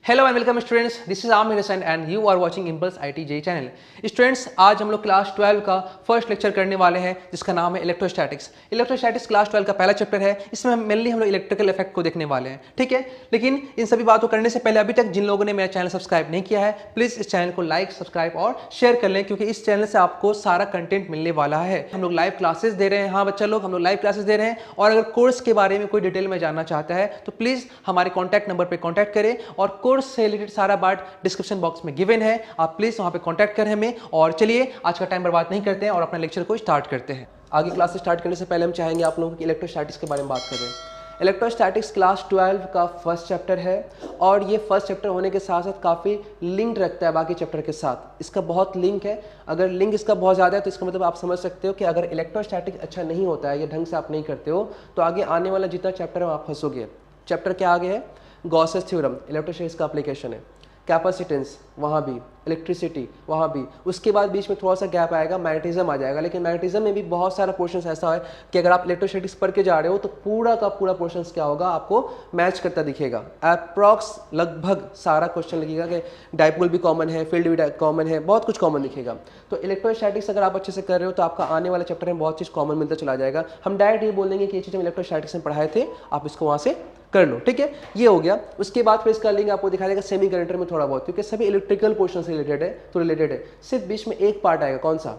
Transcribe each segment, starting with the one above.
Hello and welcome students, this is Aamir Hasan and you are watching Impulse IIT JEE channel. Students, आज हम लोग class 12 का first lecture करने वाले हैं जिसका नाम है इलेक्ट्रोस्टैटिक्स। इलेक्ट्रोस्टैटिक्स क्लास 12 का पहला चैप्टर है। इसमें मेनली हम लोग इलेक्ट्रिकल इफेक्ट को देखने वाले हैं, ठीक है। लेकिन इन सभी बातों करने से पहले अभी तक जिन लोगों ने मेरा चैनल सब्सक्राइब नहीं किया है, प्लीज़ इस चैनल को लाइक, सब्सक्राइब और शेयर कर लें, क्योंकि इस चैनल से आपको सारा कंटेंट मिलने वाला है। हम लोग लाइव क्लासेस दे रहे हैं, हाँ बच्चा लोग, हम लोग लाइव क्लासेस दे रहे हैं। और अगर कोर्स के बारे में कोई डिटेल में जानना चाहता है तो प्लीज़ हमारे कॉन्टैक्ट नंबर पर कॉन्टैक्ट करें, और कोर्स से रिलेटेड सारा बात डिस्क्रिप्शन बॉक्स में गिवन है, आप प्लीज वहां पे कांटेक्ट करें हमें। और चलिए आज का टाइम बर्बाद नहीं करते हैं और अपने लेक्चर को स्टार्ट करते हैं। आगे क्लास स्टार्ट करने से पहले हम चाहेंगे आप लोगों की इलेक्ट्रोस्टैटिक्स के बारे में बात करें। इलेक्ट्रोस्टैटिक्स क्लास 12 का फर्स्ट चैप्टर है, और ये फर्स्ट चैप्टर होने के साथ साथ काफ़ी लिंक रखता है बाकी चैप्टर के साथ। इसका बहुत लिंक है। अगर लिंक इसका बहुत ज़्यादा है तो इसका मतलब आप समझ सकते हो कि अगर इलेक्ट्रोस्टैटिक अच्छा नहीं होता है या ढंग से आप नहीं करते हो तो आगे आने वाला जितना चैप्टर है आप फंसोगे। चैप्टर क्या आगे है? गॉसेस थ्योरम, इलेक्ट्रोस्टैटिक्स का एप्लीकेशन है। कैपेसिटेंस वहाँ भी, इलेक्ट्रिसिटी वहाँ भी। उसके बाद बीच में थोड़ा सा गैप आएगा, मैग्नेटिज्म आ जाएगा। लेकिन मैग्नेटिज्म में भी बहुत सारा पोर्शन ऐसा है कि अगर आप इलेक्ट्रोस्टैटिक्स पढ़ के जा रहे हो तो पूरा का पूरा पोर्शन क्या होगा, आपको मैच करता दिखेगा। अप्रॉक्स लगभग सारा क्वेश्चन लगेगा कि डाइपोल भी कॉमन है, फील्ड भी कॉमन है, बहुत कुछ कॉमन दिखेगा। तो इलेक्ट्रोस्टैटिक्स अगर आप अच्छे से कर रहे हो तो आपका आने वाले चैप्टर में बहुत चीज़ कॉमन मिलता चला जाएगा। हम डायरेक्ट ये बोलेंगे कि ये चीज़ हम इलेक्ट्रोस्टैटिक्स में पढ़ाए थे, आप इसको वहाँ से कर लो, ठीक है। ये हो गया। उसके बाद फिर इसका लिंक आपको दिखा देगा सेमी कंडक्टर में थोड़ा बहुत, क्योंकि सभी इलेक्ट्रिकल पोर्शन से रिलेटेड है तो रिलेटेड है। सिर्फ बीच में एक पार्ट आएगा, कौन सा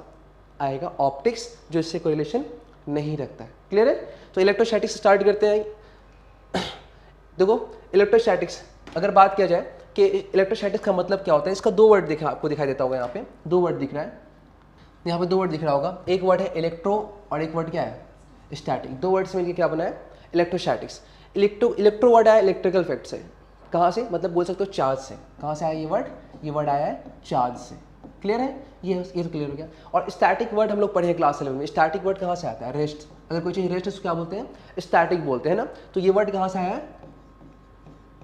आएगा? ऑप्टिक्स, जो इससे कोरिलेशन नहीं रखता है। क्लियर है? तो इलेक्ट्रोस्टैटिक्स स्टार्ट करते हैं। देखो, इलेक्ट्रोस्टैटिक्स अगर बात किया जाए कि इलेक्ट्रोस्टैटिक्स का मतलब क्या होता है, इसका दो वर्ड दिखा आपको दिखाई देता होगा। यहाँ पे दो वर्ड दिख रहा है, यहाँ पे दो वर्ड दिख रहा होगा। एक वर्ड है इलेक्ट्रो और एक वर्ड क्या है? स्टैटिक। दो वर्ड से मिलकर क्या बना है? इलेक्ट्रोस्टैटिक्स। इलेक्ट्रो वर्ड आया इलेक्ट्रिकल इफेक्ट से। कहाँ से? मतलब बोल सकते हो चार्ज से। कहाँ से आया ये वर्ड? ये वर्ड आया है चार्ज से। क्लियर है? ये तो क्लियर हो गया। और स्टैटिक वर्ड हम लोग पढ़े हैं क्लास 11 में। स्टैटिक वर्ड कहाँ से आता है? रेस्ट। अगर कोई चीज़ रेस्ट है तो क्या बोलते हैं? स्टैटिक बोलते हैं ना। तो ये वर्ड कहाँ से आया है?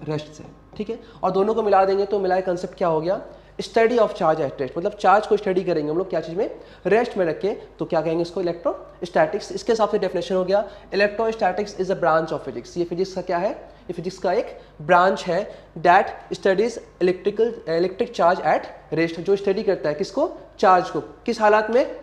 रेस्ट से, ठीक है। और दोनों को मिला देंगे तो मिलाए कंसेप्ट क्या हो गया? Study of charge at rest. मतलब चार्ज को स्टडी करेंगे हम लोग क्या चीज़ में? रेस्ट में रख के। तो क्या कहेंगे इसको? इलेक्ट्रोस्टैटिक्स। इसके हिसाब से डेफिनेशन हो गया, electrostatics is a branch of physics. ये फिजिक्स का क्या है? ये फिजिक्स का एक ब्रांच है that studies electric charge at rest. जो स्टडी करता है किसको? चार्ज को। किस हालात में?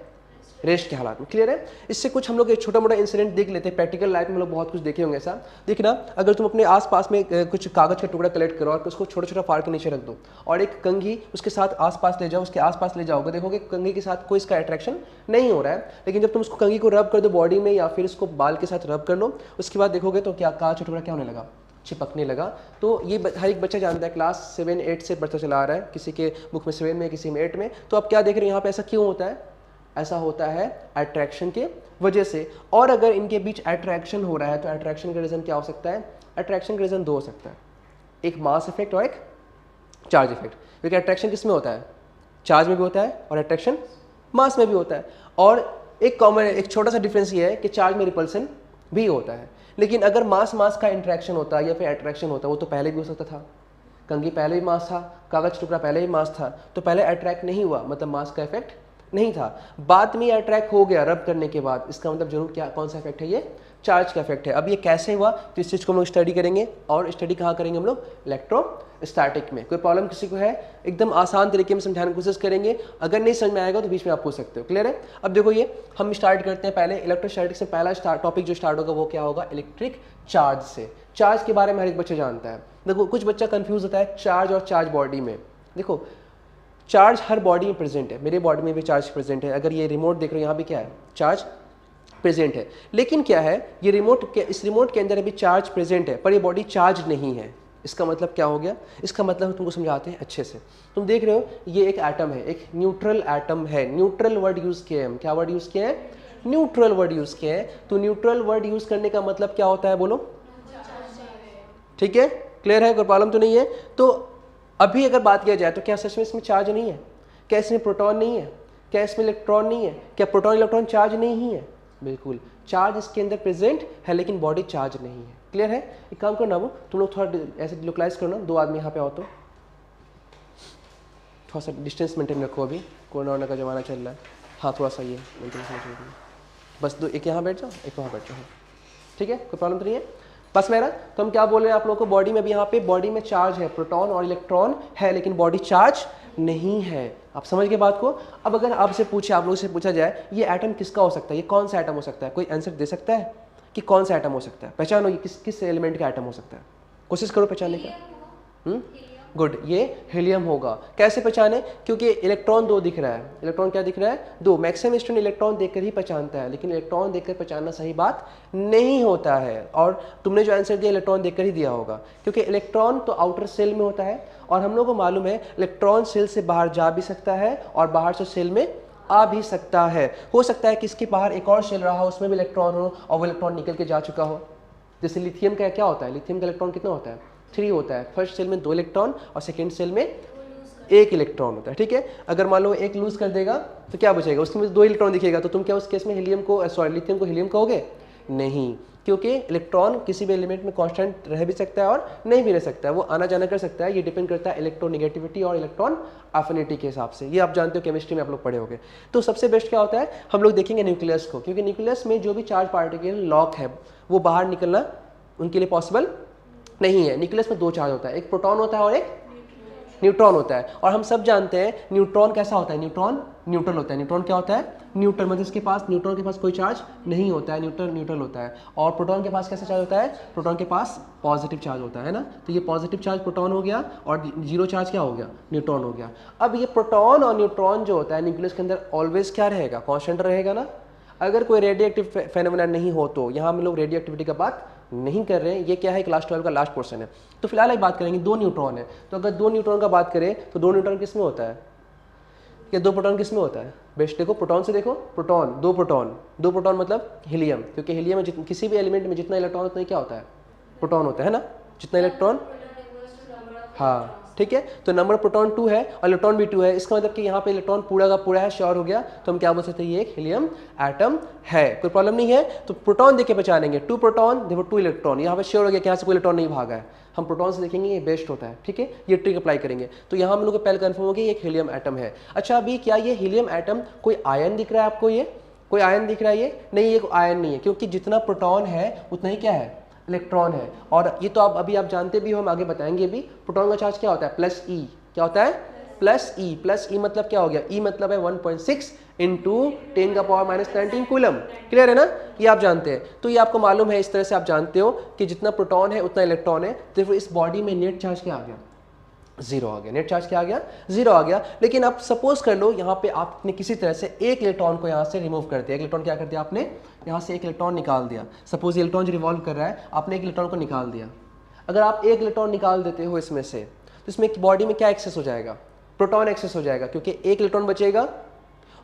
रेस्ट के हालात में। क्लियर है? इससे कुछ हम लोग एक छोटा मोटा इंसिडेंट देख लेते हैं। प्रैक्टिकल लाइफ में हम लोग बहुत कुछ देखे होंगे ऐसा। देखना, अगर तुम अपने आसपास में कुछ कागज का टुकड़ा कलेक्ट करो और उसको छोटा छोटा फाड़ के नीचे रख दो और एक कंघी उसके साथ आसपास ले जाओ, उसके आसपास ले जाओगे, देखोगे कंघी के साथ कोई इसका अट्रैक्शन नहीं हो रहा है। लेकिन जब तुम उसको कंघी को रब कर दो बॉडी में या फिर इसको बाल के साथ रब कर लो, उसके बाद देखोगे तो क्या कागज का टुकड़ा क्या होने लगा? चिपकने लगा। तो ये हर एक बच्चा जानता है, क्लास 7-8 से बढ़ता चला आ रहा है। किसी के बुक में 7 में, किसी में 8 में। तो आप क्या देख रहे हैं यहाँ पे? ऐसा क्यों होता है? ऐसा होता है अट्रैक्शन के वजह से। और अगर इनके बीच अट्रैक्शन हो रहा है तो अट्रैक्शन का रीज़न क्या हो सकता है? अट्रैक्शन का रीज़न दो हो सकता है, एक मास इफेक्ट और एक चार्ज इफेक्ट। क्योंकि अट्रैक्शन किस में होता है? चार्ज में भी होता है और अट्रैक्शन मास में भी होता है। और एक कॉमन, एक छोटा सा डिफरेंस ये है कि चार्ज में रिपल्सन भी होता है। लेकिन अगर मास मास का इंट्रैक्शन होता है या फिर अट्रैक्शन होता है, वो तो पहले भी हो सकता था। कंघी पहले भी मास था, कागज टुकड़ा पहले भी मास था, तो पहले अट्रैक्ट नहीं हुआ, मतलब मास का इफेक्ट नहीं था। बाद में अट्रैक्ट हो गया रब करने के बाद, इसका मतलब जरूर क्या, कौन सा इफेक्ट है? ये चार्ज का इफेक्ट है। अब ये कैसे हुआ तो इस चीज़ को हम लोग स्टडी करेंगे। और स्टडी कहाँ करेंगे हम लोग? इलेक्ट्रोस्टैटिक में। कोई प्रॉब्लम किसी को है? एकदम आसान तरीके में समझाने की कोशिश करेंगे। अगर नहीं समझ में आएगा तो बीच में आप पूछ सकते हो। क्लियर है? अब देखो, ये हम स्टार्ट करते हैं पहले इलेक्ट्रोस्टैटिक्स से। पहला टॉपिक जो स्टार्ट होगा वो क्या होगा? इलेक्ट्रिक चार्ज से। चार्ज के बारे में हर एक बच्चा जानता है। देखो, कुछ बच्चा कंफ्यूज होता है चार्ज और चार्ज बॉडी में। देखो, चार्ज हर बॉडी में प्रेजेंट है। मेरे बॉडी में भी चार्ज प्रेजेंट है। अगर ये रिमोट देख रहे हो, यहाँ भी क्या है? चार्ज प्रेजेंट है। लेकिन क्या है, ये इस रिमोट के अंदर अभी चार्ज प्रेजेंट है पर ये बॉडी चार्ज नहीं है। इसका मतलब क्या हो गया? इसका मतलब तुमको समझाते हैं अच्छे से। तुम देख रहे हो ये एक एटम है, एक न्यूट्रल एटम है। न्यूट्रल वर्ड यूज किए हम। क्या वर्ड यूज किए हैं? न्यूट्रल वर्ड यूज किए हैं। तो न्यूट्रल वर्ड यूज करने का मतलब क्या होता है? बोलो। ठीक है? क्लियर है? कोई प्रॉब्लम तो नहीं है? तो अभी अगर बात किया जाए तो क्या सच में इसमें चार्ज नहीं है? क्या इसमें प्रोटॉन नहीं है? क्या इसमें इलेक्ट्रॉन नहीं है? क्या प्रोटॉन इलेक्ट्रॉन चार्ज नहीं है? बिल्कुल, चार्ज इसके अंदर प्रेजेंट है लेकिन बॉडी चार्ज नहीं है। क्लियर है? एक काम करना, वो तुम लोग थोड़ा ऐसे लोकलाइज करो ना। दो आदमी यहाँ पे आओ तो थोड़ा सा डिस्टेंस मेंटेन रखो। अभी कोरोना वोरोना का जमाना चल रहा है। हाँ, थोड़ा सा ये मेंटेन बस दो, एक यहाँ बैठ जाओ, एक वहाँ बैठ जाओ। ठीक है? कोई प्रॉब्लम तो नहीं है? बस मेरा तो हम क्या बोल रहे हैं आप लोगों को, बॉडी में भी यहाँ पे बॉडी में चार्ज है, प्रोटॉन और इलेक्ट्रॉन है, लेकिन बॉडी चार्ज नहीं है। आप समझ गए बात को। अब अगर आपसे पूछे, आप लोगों से पूछा जाए ये एटम किसका हो सकता है, ये कौन सा एटम हो सकता है, कोई आंसर दे सकता है कि कौन सा एटम हो सकता है? पहचानो ये किस एलिमेंट का एटम हो सकता है, कोशिश करो पहचानने का। गुड, ये हीलियम होगा। कैसे पहचाने? क्योंकि इलेक्ट्रॉन 2 दिख रहा है। इलेक्ट्रॉन क्या दिख रहा है? 2। मैक्सिमम स्टूडेंट इलेक्ट्रॉन देखकर ही पहचानता है, लेकिन इलेक्ट्रॉन देखकर पहचानना सही बात नहीं होता है। और तुमने जो आंसर दिया इलेक्ट्रॉन देखकर ही दिया होगा, क्योंकि इलेक्ट्रॉन तो आउटर सेल में होता है और हम लोग को मालूम है इलेक्ट्रॉन सेल से बाहर जा भी सकता है और बाहर से सेल में आ भी सकता है। हो सकता है कि इसके बाहर एक और सेल रहा हो, उसमें भी इलेक्ट्रॉन हो और वो इलेक्ट्रॉन निकल के जा चुका हो। जैसे लिथियम का क्या होता है, लिथियम का इलेक्ट्रॉन कितना होता है? 3 होता है। फर्स्ट सेल में 2 इलेक्ट्रॉन और सेकेंड सेल में 1 इलेक्ट्रॉन होता है। ठीक है, अगर मान लो 1 लूज कर देगा तो क्या बचेगा? उसके में 2 इलेक्ट्रॉन दिखेगा, तो तुम क्या उस केस में हीलियम को लिथियम को हीलियम कहोगे? नहीं, क्योंकि इलेक्ट्रॉन किसी भी एलिमेंट में कांस्टेंट रह भी सकता है और नहीं भी रह सकता है, वो आना जाना कर सकता है। ये डिपेंड करता है इलेक्ट्रोनेगेटिविटी और इलेक्ट्रॉन एफिनिटी के हिसाब से। ये आप जानते हो, केमिस्ट्री में आप लोग पढ़े होंगे। तो सबसे बेस्ट क्या होता है, हम लोग देखेंगे न्यूक्लियस को, क्योंकि न्यूक्लियस में जो भी चार्ज पार्टिकल लॉक है वो बाहर निकलना उनके लिए पॉसिबल नहीं है। न्यूक्लियस में 2 चार्ज होता है, एक प्रोटॉन होता है और एक न्यूट्रॉन होता है। और हम सब जानते हैं न्यूट्रॉन कैसा होता है, न्यूट्रॉन न्यूट्रल होता है। न्यूट्रॉन क्या होता है? न्यूट्रल, मतलब इसके पास, न्यूट्रॉन के पास कोई चार्ज नहीं होता है, न्यूट्रल होता है। और प्रोटॉन के पास कैसा चार्ज होता है? प्रोटॉन के पास पॉजिटिव चार्ज होता है ना। तो ये पॉजिटिव चार्ज प्रोटॉन हो गया और 0 चार्ज क्या हो गया? न्यूट्रॉन हो गया। अब ये प्रोटॉन और न्यूट्रॉन जो होता है न्यूक्लियस के अंदर ऑलवेज क्या रहेगा? कॉन्स्टेंट रहेगा ना। अगर कोई रेडियो एक्टिव फेनोमेना नहीं हो तो, यहाँ हम लोग रेडियो एक्टिविटी का बात नहीं कर रहे हैं, ये क्या है, क्लास 12 का लास्ट पोर्शन है। तो फिलहाल एक बात करेंगे, 2 न्यूट्रॉन है। तो अगर 2 न्यूट्रॉन का बात करें तो 2 न्यूट्रॉन किस में होता है, या 2 प्रोटॉन किस में होता है? बेस्ट देखो, प्रोटॉन से देखो, प्रोटॉन 2 प्रोटॉन मतलब हीलियम, क्योंकि हीलियम में किसी भी एलिमेंट में जितना इलेक्ट्रॉन उतना ही क्या होता है? प्रोटॉन होता है ना। जितना इलेक्ट्रॉन, हाँ ठीक है, तो नंबर प्रोटॉन 2 है और इलेक्ट्रॉन भी 2 है। इसका मतलब कि यहाँ पे इलेक्ट्रॉन पूरा का पूरा है, श्योर हो गया। तो हम क्या बोल सकते हैं, ये एक हीलियम एटम है, कोई प्रॉब्लम नहीं है। तो प्रोटॉन देख के पहचानेंगे, 2 प्रोटॉन देखो 2 इलेक्ट्रॉन, यहाँ पे श्योर हो गया कि यहाँ से कोई इलेक्ट्रॉन नहीं भागा है। हम प्रोटॉन से देखेंगे, ये बेस्ट होता है। ठीक है, ये ट्रिक अप्लाई करेंगे। तो यहाँ हम लोग को पहले कन्फर्म हो गया ये एक हीलियम एटम है। अच्छा, अभी क्या ये हीलियम एटम कोई आयन दिख रहा है आपको? ये कोई आयन दिख रहा है? ये नहीं, ये आयन नहीं है, क्योंकि जितना प्रोटॉन है उतना ही क्या है? इलेक्ट्रॉन है। और ये तो आप अभी आप जानते भी हो, हम आगे बताएंगे भी। प्रोटॉन का चार्ज क्या होता है? प्लस ई। क्या होता है? प्लस ई। प्लस ई मतलब क्या हो गया? ई मतलब है 1.6 इंटू 10⁻⁻19 कूलम। क्लियर है ना, ये आप जानते हैं। तो ये आपको मालूम है, इस तरह से आप जानते हो कि जितना प्रोटॉन है उतना इलेक्ट्रॉन है। तो फिर इस बॉडी में नेट चार्ज क्या आ गया? 0 आ गया। नेट चार्ज क्या आ गया? 0 आ गया। लेकिन आप सपोज कर लो यहाँ पे आपने किसी तरह से एक इलेक्ट्रॉन को यहाँ से रिमूव कर दिया। एक इलेक्ट्रॉन क्या कर दिया आपने? यहाँ से एक इलेक्ट्रॉन निकाल दिया। सपोज ये इलेक्ट्रॉन जो रिवॉल्व कर रहा है, आपने एक इलेक्ट्रॉन को निकाल दिया। अगर आप एक इलेक्ट्रॉन निकाल देते हो इसमें से, तो इसमें बॉडी में क्या एक्सेस हो जाएगा? प्रोटॉन एक्सेस हो जाएगा, क्योंकि एक इलेक्ट्रॉन बचेगा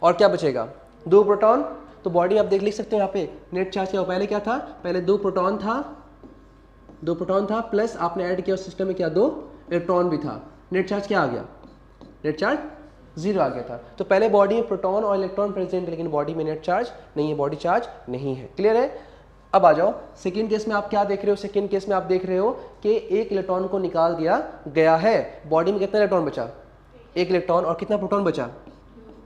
और क्या बचेगा? 2 प्रोटॉन। तो बॉडी में आप लिख सकते हो यहाँ पे नेट चार्ज क्या हो? पहले क्या था? पहले 2 प्रोटॉन था प्लस आपने ऐड किया उस सिस्टम में क्या? 2 इलेक्ट्रॉन भी था। नेट चार्ज क्या आ गया? नेट चार्ज 0 आ गया था। तो पहले बॉडी में प्रोटॉन और इलेक्ट्रॉन प्रेजेंट, लेकिन बॉडी में नेट चार्ज नहीं है, बॉडी चार्ज नहीं है। क्लियर है? अब आ जाओ सेकेंड केस में। आप क्या देख रहे हो? सेकेंड केस में आप देख रहे हो कि एक इलेक्ट्रॉन को निकाल दिया गया है। बॉडी में कितना इलेक्ट्रॉन बचा? 1 इलेक्ट्रॉन। और कितना प्रोटॉन बचा?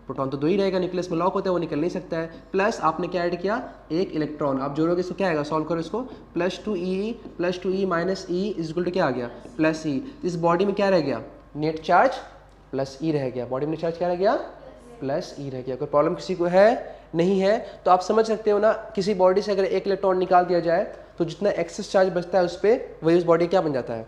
प्रोटॉन तो 2 ही रहेगा, न्यूक्लियस में लॉक होता है, वो निकल नहीं सकता है। प्लस आपने क्या ऐड किया? 1 इलेक्ट्रॉन। आप जोड़ोगे इसको क्या आएगा? सॉल्व करो इसको। Plus 2e minus E is equal to क्या आ गया? Plus E. इस बॉडी में क्या रह गया? नेट चार्ज प्लस ई रह गया। बॉडी में नेट चार्ज क्या रह गया? प्लस ई रह गया। कोई प्रॉब्लम किसी को है? नहीं है। तो आप समझ सकते हो ना, किसी बॉडी से अगर 1 इलेक्ट्रॉन निकाल दिया जाए तो जितना एक्सेस चार्ज बचता है उस पर, वही उस बॉडी क्या बन जाता है?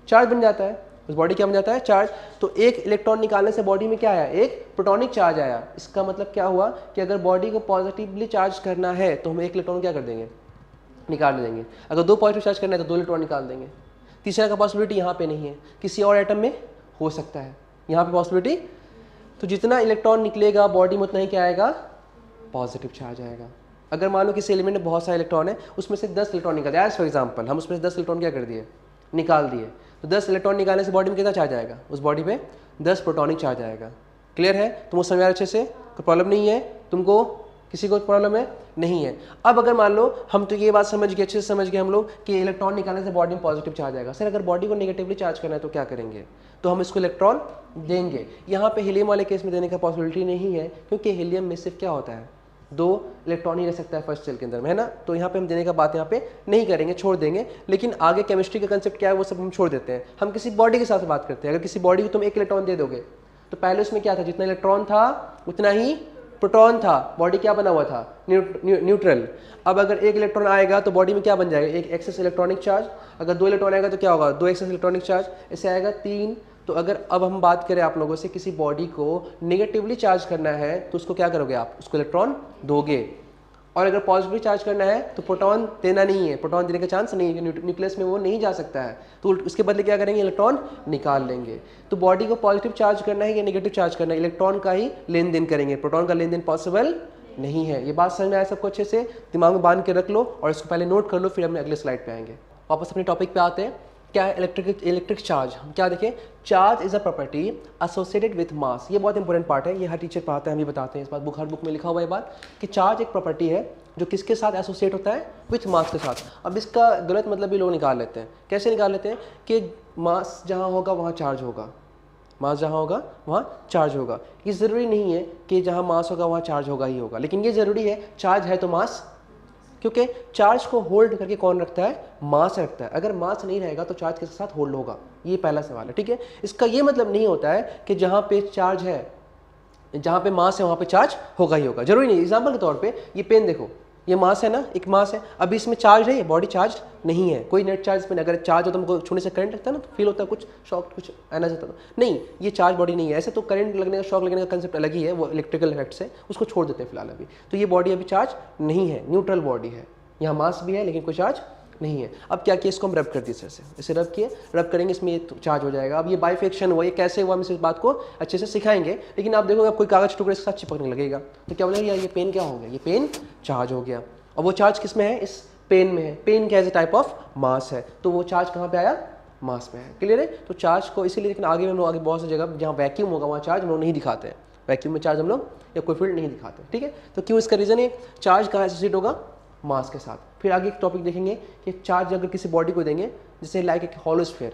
चार्ज बन जाता है। उस बॉडी क्या बन जाता है? चार्ज। तो 1 इलेक्ट्रॉन निकालने से बॉडी में क्या आया? एक प्रोटॉनिक चार्ज आया। इसका मतलब क्या हुआ कि अगर बॉडी को पॉजिटिवली चार्ज करना है तो हम 1 इलेक्ट्रॉन क्या कर देंगे? निकाल देंगे। अगर 2 पॉजिटिव चार्ज करना है तो 2 इलेक्ट्रॉन निकाल देंगे। तीसरा का पॉसिबिलिटी यहाँ पे नहीं है, किसी और एटम में हो सकता है, यहाँ पे पॉसिबिलिटी। तो जितना इलेक्ट्रॉन निकलेगा बॉडी में उतना ही क्या आएगा? पॉजिटिव चार्ज आएगा। अगर मान लो किसी एलिमेंट में बहुत सारे इलेक्ट्रॉन है, उसमें से 10 इलेक्ट्रॉन निकल जाए, फॉर एग्जाम्पल हम उसमें से 10 इलेक्ट्रॉन क्या कर दिए? निकाल दिए। तो 10 इलेक्ट्रॉन निकालने से बॉडी में कितना चार्ज आएगा? उस बॉडी पे 10 प्रोटॉनिक चार्ज आएगा। क्लियर है? तुमको समझ आ रहा अच्छे से? कोई प्रॉब्लम नहीं है तुमको? किसी को प्रॉब्लम है? नहीं है। अब अगर मान लो हम तो ये बात समझ गए, अच्छे से समझ गए हम लोग कि इलेक्ट्रॉन निकालने से बॉडी में पॉजिटिव चार्ज आएगा। सर अगर बॉडी को नेगेटिवली चार्ज करना है तो क्या करेंगे? तो हम इसको इलेक्ट्रॉन देंगे। यहाँ पे हीलियम वाले केस में देने का पॉसिबिलिटी नहीं है, क्योंकि हीलियम में सिर्फ क्या होता है? 2 इलेक्ट्रॉन ही रह सकता है फर्स्ट सेल के अंदर में, है ना। तो यहाँ पे हम देने का बात यहाँ पे नहीं करेंगे, छोड़ देंगे। लेकिन आगे केमिस्ट्री का कंसेप्ट क्या है वो सब हम छोड़ देते हैं। हम किसी बॉडी के साथ बात करते हैं। अगर किसी बॉडी को तुम 1 इलेक्ट्रॉन दे दोगे तो पहले उसमें क्या था, जितना इलेक्ट्रॉन था उतना ही प्रोटॉन था। बॉडी क्या बना हुआ था, न्यूट्रल। अब अगर 1 इलेक्ट्रॉन आएगा तो बॉडी में क्या बन जाएगा, एक एक्सेस इलेक्ट्रॉनिक चार्ज। अगर 2 इलेक्ट्रॉन आएगा तो क्या होगा, 2 एक्सेस इलेक्ट्रॉनिक चार्ज, ऐसे आएगा 3। तो अगर अब हम बात करें आप लोगों से, किसी बॉडी को नेगेटिवली चार्ज करना है तो उसको क्या करोगे आप, उसको इलेक्ट्रॉन दोगे। और अगर पॉजिटिवली चार्ज करना है तो प्रोटॉन देना नहीं है, प्रोटॉन देने का चांस नहीं है, न्यूक्लियस में वो नहीं जा सकता है। तो उसके बदले क्या करेंगे, इलेक्ट्रॉन निकाल लेंगे। तो बॉडी को पॉजिटिव चार्ज करना है या नेगेटिव चार्ज करना है, इलेक्ट्रॉन का ही लेन देन करेंगे, प्रोटॉन का लेन देन पॉसिबल नहीं है। ये बात समझ में आया सबको, अच्छे से दिमाग में बांध के रख लो और इसको पहले नोट कर लो, फिर हम अगले स्लाइड पे आएंगे। वापस अपने टॉपिक पे आते हैं। क्या है इलेक्ट्रिक चार्ज, हम क्या देखें, charge is a property associated with mass. ये बहुत इंपॉर्टेंट पार्ट है, ये हर टीचर पढ़ाता है, हम भी बताते हैं इस बात, हर बुक में लिखा हुआ है बात कि चार्ज एक प्रॉपर्टी है जो किसके साथ एसोसिएट होता है, विथ मास के साथ। अब इसका गलत मतलब भी लोग निकाल लेते हैं। कैसे निकाल लेते हैं कि मास जहाँ होगा वहाँ चार्ज होगा, मास जहाँ होगा वहाँ चार्ज होगा। ये ज़रूरी नहीं है कि जहाँ मास होगा वहाँ चार्ज होगा ही होगा, लेकिन ये ज़रूरी है चार्ज है तो मास, क्योंकि चार्ज को होल्ड करके कौन रखता है, मास रखता है। अगर मास नहीं रहेगा तो चार्ज के साथ होल्ड होगा, ये पहला सवाल है, ठीक है। इसका ये मतलब नहीं होता है कि जहाँ पे चार्ज है, जहाँ पे मास है वहाँ पे चार्ज होगा ही होगा, जरूरी नहीं। एग्जाम्पल के तौर पे ये पेन देखो, ये मास है ना, एक मास है, अभी इसमें चार्ज है, ये बॉडी चार्ज नहीं है, कोई नेट चार्ज में। अगर चार्ज हो तो हमको छूने से करंट लगता है ना, तो फील होता है कुछ शॉक, कुछ एनर्जी होता है, नहीं, ये चार्ज बॉडी नहीं है। ऐसे तो करंट लगने का, शॉक लगने का कंसेप्ट अलग ही है, वो इलेक्ट्रिकल इफेक्ट से, उसको छोड़ देते हैं फिलहाल अभी। तो ये बॉडी अभी चार्ज नहीं है, न्यूट्रल बॉडी है, यहाँ मास भी है लेकिन कोई चार्ज नहीं है। अब क्या किया, इसको हम रब कर दिए सर से, इसे रब किए, रब करेंगे, इसमें ये चार्ज हो जाएगा। अब ये बाइफेक्शन हुआ, ये कैसे हुआ हम इस बात को अच्छे से सिखाएंगे। लेकिन आप देखोगे आप कोई कागज टुकड़े के साथ चिपकने लगेगा तो क्या बोलेगा, ये पेन क्या हो गया, ये पेन चार्ज हो गया। और वो चार्ज किस में है, इस पेन में है। पेन क्या है, टाइप ऑफ मास है, तो वो चार्ज कहाँ पे आया, मास में है। क्लियर है। तो चार्ज को इसीलिए, लेकिन आगे हम लोग आगे बहुत सी जगह जहाँ वैक्यूम होगा वहाँ चार्ज हम लोग नहीं दिखाते हैं, वैक्यूम में चार्ज हम लोग या कोई फील्ड नहीं दिखाते, ठीक है। तो क्यों, इसका रीजन है चार्ज कहाँ एसोसिएट होगा, मास के साथ। फिर आगे एक टॉपिक देखेंगे कि चार्ज अगर किसी बॉडी को देंगे, जैसे लाइक एक हॉलोस्फीयर,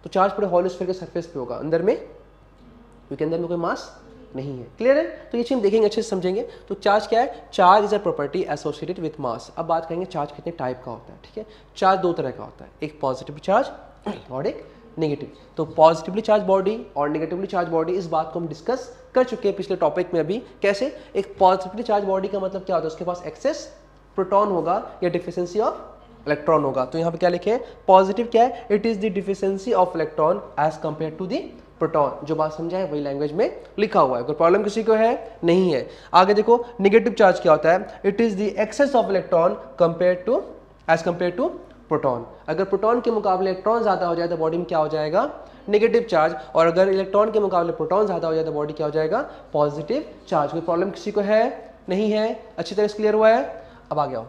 तो चार्ज पूरे हॉलोस्फीयर के सरफेस पे होगा, अंदर में, क्योंकि अंदर में कोई मास नहीं है। क्लियर है। तो ये चीज हम देखेंगे, अच्छे से समझेंगे। तो चार्ज क्या है, charge is a property associated with mass. अब बात करेंगे चार्ज कितने टाइप का होता है, ठीक है। चार्ज 2 तरह का होता है, एक पॉजिटिव चार्ज और एक नेगेटिव। तो पॉजिटिवली चार्ज बॉडी और नेगेटिवली चार्ज बॉडी, इस बात को हम डिस्कस कर चुके हैं पिछले टॉपिक में। अभी कैसे, एक पॉजिटिवली चार्ज बॉडी का मतलब क्या होता है, उसके पास एक्सेस प्रोटॉन होगा या डिफिशिएंसी ऑफ इलेक्ट्रॉन होगा। तो यहाँ पे क्या लिखे हैं, पॉजिटिव क्या है, it is the deficiency of electron as compare to the proton. जो बात समझा है वही लैंग्वेज में लिखा हुआ है, कोई प्रॉब्लम किसी को है नहीं है। आगे देखो नेगेटिव चार्ज क्या होता है, it is the excess of electron compare to, as compare to proton. अगर प्रोटॉन के मुकाबले इलेक्ट्रॉन ज्यादा हो जाए तो बॉडी में क्या हो जाएगा, नेगेटिव चार्ज, और अगर इलेक्ट्रॉन के मुकाबले प्रोटॉन ज्यादा हो जाए तो बॉडी क्या हो जाएगा, पॉजिटिव चार्ज। कोई प्रॉब्लम किसी को है नहीं है, अच्छी तरह से क्लियर हुआ है। अब आ गया